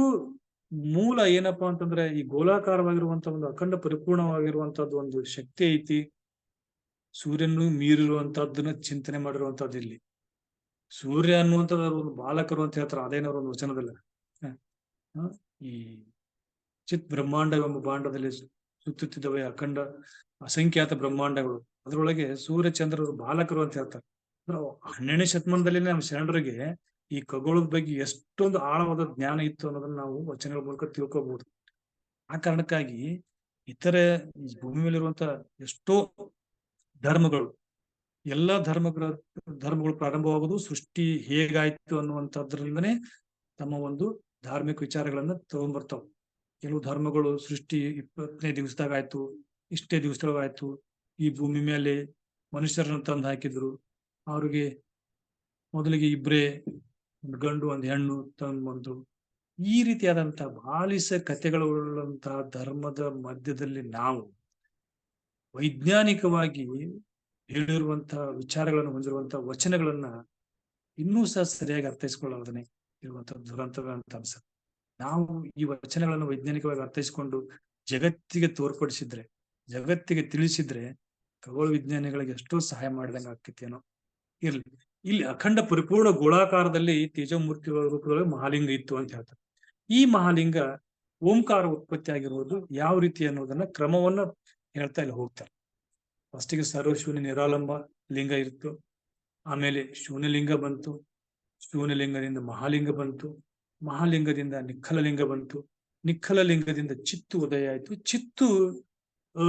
ಮೂಲ ಏನಪ್ಪಾ ಅಂತಂದ್ರೆ ಈ ಗೋಲಾಕಾರವಾಗಿರುವಂತ ಒಂದು ಅಖಂಡ ಪರಿಪೂರ್ಣವಾಗಿರುವಂತದ್ದು ಒಂದು ಶಕ್ತಿ ಐತಿ. ಸೂರ್ಯನು ಮೀರಿರುವಂತದ್ದನ್ನ ಚಿಂತನೆ ಮಾಡಿರುವಂತದ್ದು ಇಲ್ಲಿ. ಸೂರ್ಯ ಅನ್ನುವಂಥದ್ದು ಒಂದು ಬಾಲಕರು ಅಂತ ಹೇಳ್ತಾರೆ, ಅದೇನವ್ರ ಒಂದು ವಚನದಲ್ಲಿ. ಈ ಚಿತ್ ಬ್ರಹ್ಮಾಂಡ ಎಂಬ ಭಾಂಡದಲ್ಲಿ ಸುತ್ತುತ್ತಿದ್ದವೆ ಅಖಂಡ ಅಸಂಖ್ಯಾತ ಬ್ರಹ್ಮಾಂಡಗಳು, ಅದರೊಳಗೆ ಸೂರ್ಯ ಚಂದ್ರರು ಬಾಲಕರು ಅಂತ ಹೇಳ್ತಾರೆ. 12ನೇ ಶತಮಾನದಲ್ಲಿ ನಮ್ಮ ಶರಣರಿಗೆ ಈ ಖಗೋಳದ ಬಗ್ಗೆ ಎಷ್ಟೊಂದು ಆಳವಾದ ಜ್ಞಾನ ಇತ್ತು ಅನ್ನೋದನ್ನ ನಾವು ವಚನಗಳ ಮೂಲಕ ತಿಳ್ಕೊಬಹುದು. ಆ ಕಾರಣಕ್ಕಾಗಿ ಇತರೆ ಭೂಮಿ ಮೇಲಿರುವಂತ ಎಷ್ಟೋ ಧರ್ಮಗಳು, ಎಲ್ಲಾ ಧರ್ಮಗಳು ಪ್ರಾರಂಭವಾಗುವುದು ಸೃಷ್ಟಿ ಹೇಗಾಯ್ತು ಅನ್ನುವಂಥದ್ರಿಂದನೇ ತಮ್ಮ ಒಂದು ಧಾರ್ಮಿಕ ವಿಚಾರಗಳನ್ನ ತಗೊಂಡ್ಬರ್ತಾವ. ಕೆಲವು ಧರ್ಮಗಳು ಸೃಷ್ಟಿ 20ನೇ ದಿವಸದಾಗ ಆಯ್ತು, ಇಷ್ಟೇ ದಿವಸದೊಳಗಾಯ್ತು, ಈ ಭೂಮಿ ಮೇಲೆ ಮನುಷ್ಯರನ್ನ ತಂದು ಹಾಕಿದ್ರು, ಅವ್ರಿಗೆ ಮೊದಲಿಗೆ ಇಬ್ರೇ, ಒಂದು ಗಂಡು ಒಂದು ಹೆಣ್ಣು ತಂದು ಬಂದು, ಈ ರೀತಿಯಾದಂತ ಬಾಲಿಸ ಕಥೆಗಳುಳ್ಳಂತಹ ಧರ್ಮದ ಮಧ್ಯದಲ್ಲಿ ನಾವು ವೈಜ್ಞಾನಿಕವಾಗಿ ಹೇಳಿರುವಂತಹ ವಿಚಾರಗಳನ್ನು ಹೊಂದಿರುವಂತಹ ವಚನಗಳನ್ನ ಇನ್ನೂ ಸಹ ಸರಿಯಾಗಿ ಅರ್ಥೈಸ್ಕೊಳ್ಳೋದನ್ನೇ ಇರುವಂತಹ ದುರಂತದ ಅಂತ ಅನ್ಸುತ್ತೆ. ನಾವು ಈ ವಚನಗಳನ್ನು ವೈಜ್ಞಾನಿಕವಾಗಿ ಅರ್ಥೈಸಿಕೊಂಡು ಜಗತ್ತಿಗೆ ತೋರ್ಪಡಿಸಿದ್ರೆ, ಜಗತ್ತಿಗೆ ತಿಳಿಸಿದ್ರೆ ಖಗೋಳ ವಿಜ್ಞಾನಿಗಳಿಗೆ ಎಷ್ಟೋ ಸಹಾಯ ಮಾಡಿದಂಗೆ ಆಗ್ತೈತೇನೋ. ಇರ್ಲಿ, ಇಲ್ಲಿ ಅಖಂಡ ಪರಿಪೂರ್ಣ ಗೋಳಾಕಾರದಲ್ಲಿ ತೇಜೋಮೂರ್ತಿಗಳ ರೂಪದೊಳಗೆ ಮಹಾಲಿಂಗ ಇತ್ತು ಅಂತ ಹೇಳ್ತಾರೆ. ಈ ಮಹಾಲಿಂಗ ಓಂಕಾರ ಉತ್ಪತ್ತಿ ಆಗಿರುವುದು ಯಾವ ರೀತಿ ಅನ್ನೋದನ್ನ ಕ್ರಮವನ್ನ ಹೇಳ್ತಾ ಇಲ್ಲಿ ಹೋಗ್ತಾರೆ. ಫಸ್ಟಿಗೆ ಸರ್ವಶೂನ್ಯ ನಿರಾಲಂಬ ಲಿಂಗ ಇತ್ತು, ಆಮೇಲೆ ಶೂನ್ಯಲಿಂಗ ಬಂತು, ಶೂನ್ಯಲಿಂಗದಿಂದ ಮಹಾಲಿಂಗ ಬಂತು, ಮಹಾಲಿಂಗದಿಂದ ನಿಖಲ ಲಿಂಗ ಬಂತು, ನಿಖಲ ಲಿಂಗದಿಂದ ಚಿತ್ತು ಉದಯ ಆಯ್ತು. ಚಿತ್ತು ಅ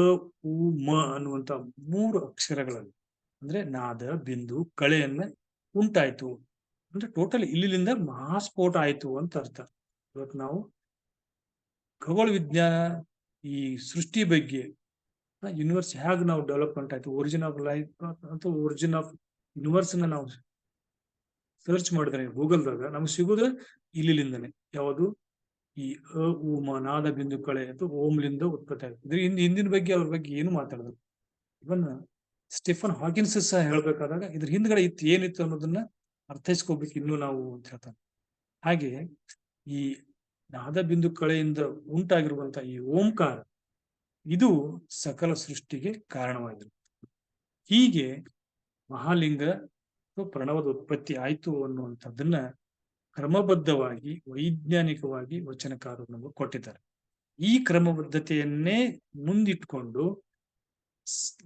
ಉ ಮ ಅನ್ನುವಂತ 3 ಅಕ್ಷರಗಳಲ್ಲಿ ಅಂದ್ರೆ ನಾದ, ಬಿಂದು, ಕಳೆಯನ್ನ ಉಂಟಾಯ್ತು. ಅಂದ್ರೆ ಟೋಟಲ್ ಇಲ್ಲಿಂದ ಮಹಾಸ್ಫೋಟ ಆಯ್ತು ಅಂತ ಅರ್ಥ. ಇವತ್ತು ನಾವು ಖಗೋಳ ವಿಜ್ಞಾನ, ಈ ಸೃಷ್ಟಿ ಬಗ್ಗೆ, ಯೂನಿವರ್ಸ್ ಹೇಗೆ ನಾವು ಡೆವಲಪ್ಮೆಂಟ್ ಆಯ್ತು, ಒರಿಜಿನ್ ಆಫ್ ಲೈಫ್ ಅಥವಾ ಒರಿಜಿನ್ ಆಫ್ ಯೂನಿವರ್ಸ್ ನಾವು ಸರ್ಚ್ ಮಾಡಿದ್ರೆ ಗೂಗಲ್ದಾಗ ನಮ್ಗೆ ಸಿಗೋದು ಇಲ್ಲಿಂದನೇ. ಯಾವುದು ಈ ಅ ಉ ಮ ನಾದ, ಬಿಂದು, ಕಳೆ ಅಥವಾ ಓಂಲಿಂದ ಉತ್ಪತ್ತಿ ಆಗುತ್ತೆ. ಹಿಂದಿನ ಬಗ್ಗೆ ಅವ್ರ ಬಗ್ಗೆ ಏನು ಮಾತಾಡಿದ್ರು. ಇವನ್ ಸ್ಟಿಫನ್ ಹಾಕಿನ್ಸ್ ಸಹ ಹೇಳ್ಬೇಕಾದಾಗ ಇದ್ರ ಹಿಂದ್ಗಡೆ ಇತ್ತು ಏನಿತ್ತು ಅನ್ನೋದನ್ನ ಅರ್ಥೈಸ್ಕೋಬೇಕು ಇನ್ನು ನಾವು ಅಂತ ಹೇಳ್ತಾನೆ. ಹಾಗೆ ಈ ನಾದ, ಬಿಂದು, ಕಳೆಯಿಂದ ಉಂಟಾಗಿರುವಂತಹ ಈ ಓಂಕಾರ ಇದು ಸಕಲ ಸೃಷ್ಟಿಗೆ ಕಾರಣವಾಗಿದೆ. ಹೀಗೆ ಮಹಾಲಿಂಗ ಅಥವಾ ಪ್ರಣವದ ಉತ್ಪತ್ತಿ ಆಯ್ತು ಅನ್ನುವಂಥದ್ದನ್ನ ಕ್ರಮಬದ್ಧವಾಗಿ ವೈಜ್ಞಾನಿಕವಾಗಿ ವಚನಕಾರರು ನಮಗೆ ಕೊಟ್ಟಿದ್ದಾರೆ. ಈ ಕ್ರಮಬದ್ಧತೆಯನ್ನೇ ಮುಂದಿಟ್ಕೊಂಡು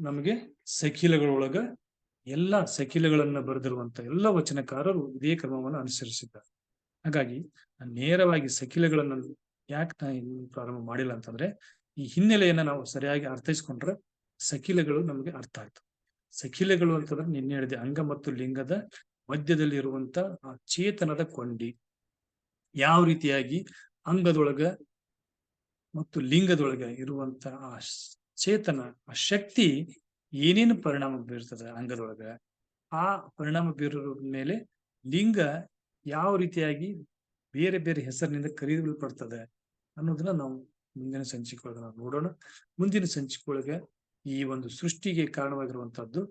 ನಮಗೆ ಸಖಿಲಗಳೊಳಗ ಎಲ್ಲ ಸಖಿಲಗಳನ್ನ ಬರೆದಿರುವಂತ ಎಲ್ಲ ವಚನಕಾರರು ಇದೇ ಕ್ರಮವನ್ನು ಅನುಸರಿಸಿದ್ದಾರೆ. ಹಾಗಾಗಿ ನೇರವಾಗಿ ಸಖಿಲಗಳನ್ನ ಯಾಕೆ ಪ್ರಾರಂಭ ಮಾಡಿಲ್ಲ ಅಂತಂದ್ರೆ, ಈ ಹಿನ್ನೆಲೆಯನ್ನ ನಾವು ಸರಿಯಾಗಿ ಅರ್ಥೈಸ್ಕೊಂಡ್ರೆ ಸಖಿಲಗಳು ನಮಗೆ ಅರ್ಥ ಆಯ್ತು. ಸಖಿಲಗಳು ಅಂತಂದ್ರೆ ನಿನ್ನೆ ಹೇಳಿದೆ, ಅಂಗ ಮತ್ತು ಲಿಂಗದ ಮಧ್ಯದಲ್ಲಿ ಇರುವಂತ ಆ ಚೇತನದ ಕೊಂಡಿ ಯಾವ ರೀತಿಯಾಗಿ ಅಂಗದೊಳಗ ಮತ್ತು ಲಿಂಗದೊಳಗ ಇರುವಂತ ಆ ಚೇತನ, ಆ ಶಕ್ತಿ ಏನೇನು ಪರಿಣಾಮ ಬೀರ್ತದೆ ಅಂಗದೊಳಗ, ಆ ಪರಿಣಾಮ ಬೀರೋ ಮೇಲೆ ಲಿಂಗ ಯಾವ ರೀತಿಯಾಗಿ ಬೇರೆ ಬೇರೆ ಹೆಸರಿನಿಂದ ಕರೆಯಲ್ಪಡ್ತದೆ ಅನ್ನೋದನ್ನ ನಾವು ಮುಂದಿನ ಸಂಚಿಕೆ ಒಳಗೆ ನಾವು ನೋಡೋಣ. ಮುಂದಿನ ಸಂಚಿಕೆ ಒಳಗೆ ಈ ಒಂದು ಸೃಷ್ಟಿಗೆ ಕಾರಣವಾಗಿರುವಂತಹದ್ದು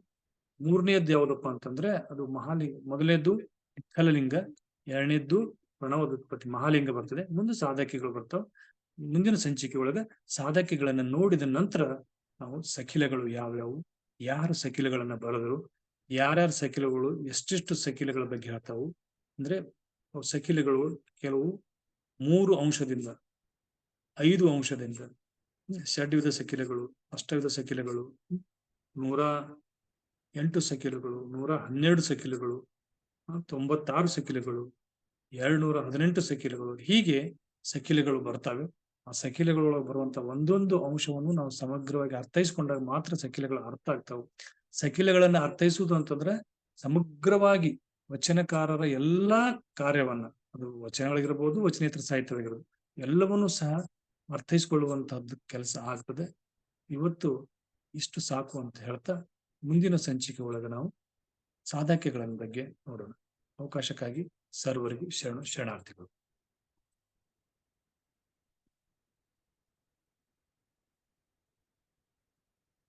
ಮೂರನೇದ್ದು ಯಾವುದಪ್ಪ ಅಂತಂದ್ರೆ ಅದು ಮಹಾಲಿಂಗ. ಮೊದಲನೇದ್ದು ವಿಠಲಲಿಂಗ, ಎರಡನೇದ್ದು ಪ್ರಣವದ ಉತ್ಪತ್ತಿ ಮಹಾಲಿಂಗ ಬರ್ತದೆ, ಮುಂದೆ ಸಾಧಕಿಗಳು ಬರ್ತಾವ. ಮುಂದಿನ ಸಂಚಿಕೆ ಒಳಗೆ ಸಾಧಕಿಗಳನ್ನ ನೋಡಿದ ನಂತರ ನಾವು ಸಖಿಲಗಳು ಯಾವ್ಯಾವು, ಯಾರು ಸಖಿಲಗಳನ್ನ ಬರೆದರು, ಯಾರ್ಯಾರ ಸಖಿಲಗಳು ಎಷ್ಟೆಷ್ಟು ಸಖಿಲಗಳ ಬಗ್ಗೆ ಹೇಳ್ತಾವು ಅಂದ್ರೆ, ಸಖಿಲಗಳು ಕೆಲವು 3 ಅಂಶದಿಂದ 5 ಅಂಶದಿಂದ ಷಡ್ವಿಧ ಸಖಿಲಗಳು, ಅಷ್ಟವಿಧ ಸಖಿಲಗಳು, 108 ಸಖಿಲಗಳು, 112 ಸಖಿಲಗಳು, 96 ಸಖಿಲಗಳು, 218 ಸಖಿಲಗಳು, ಹೀಗೆ ಸಖಿಲಗಳು ಬರ್ತವೆ. ಆ ಸಖಿಲಗಳೊಳಗೆ ಬರುವಂತ ಒಂದೊಂದು ಅಂಶವನ್ನು ನಾವು ಸಮಗ್ರವಾಗಿ ಅರ್ಥೈಸ್ಕೊಂಡಾಗ ಮಾತ್ರ ಸಖಿಲಗಳು ಅರ್ಥ ಆಗ್ತಾವೆ. ಸಖಿಲಗಳನ್ನ ಅರ್ಥೈಸುವುದು ಅಂತಂದ್ರೆ ಸಮಗ್ರವಾಗಿ ವಚನಕಾರರ ಎಲ್ಲಾ ಕಾರ್ಯವನ್ನ, ಅದು ವಚನಗಳಿಗಿರ್ಬೋದು, ವಚನೇತರ ಸಾಹಿತ್ಯವಾಗಿರ್ಬೋದು, ಎಲ್ಲವನ್ನೂ ಸಹ ಅರ್ಥೈಸಿಕೊಳ್ಳುವಂತಹದ್ದು ಕೆಲಸ ಆಗ್ತದೆ. ಇವತ್ತು ಇಷ್ಟು ಸಾಕು ಅಂತ ಹೇಳ್ತಾ ಮುಂದಿನ ಸಂಚಿಕೆ ಒಳಗೆ ನಾವು ಸಾಧಕ್ಯಗಳ ಬಗ್ಗೆ ನೋಡೋಣ. ಅವಕಾಶಕ್ಕಾಗಿ ಸರ್ವರಿಗೂ ಶರಣಾರ್ಥಿಗಳು.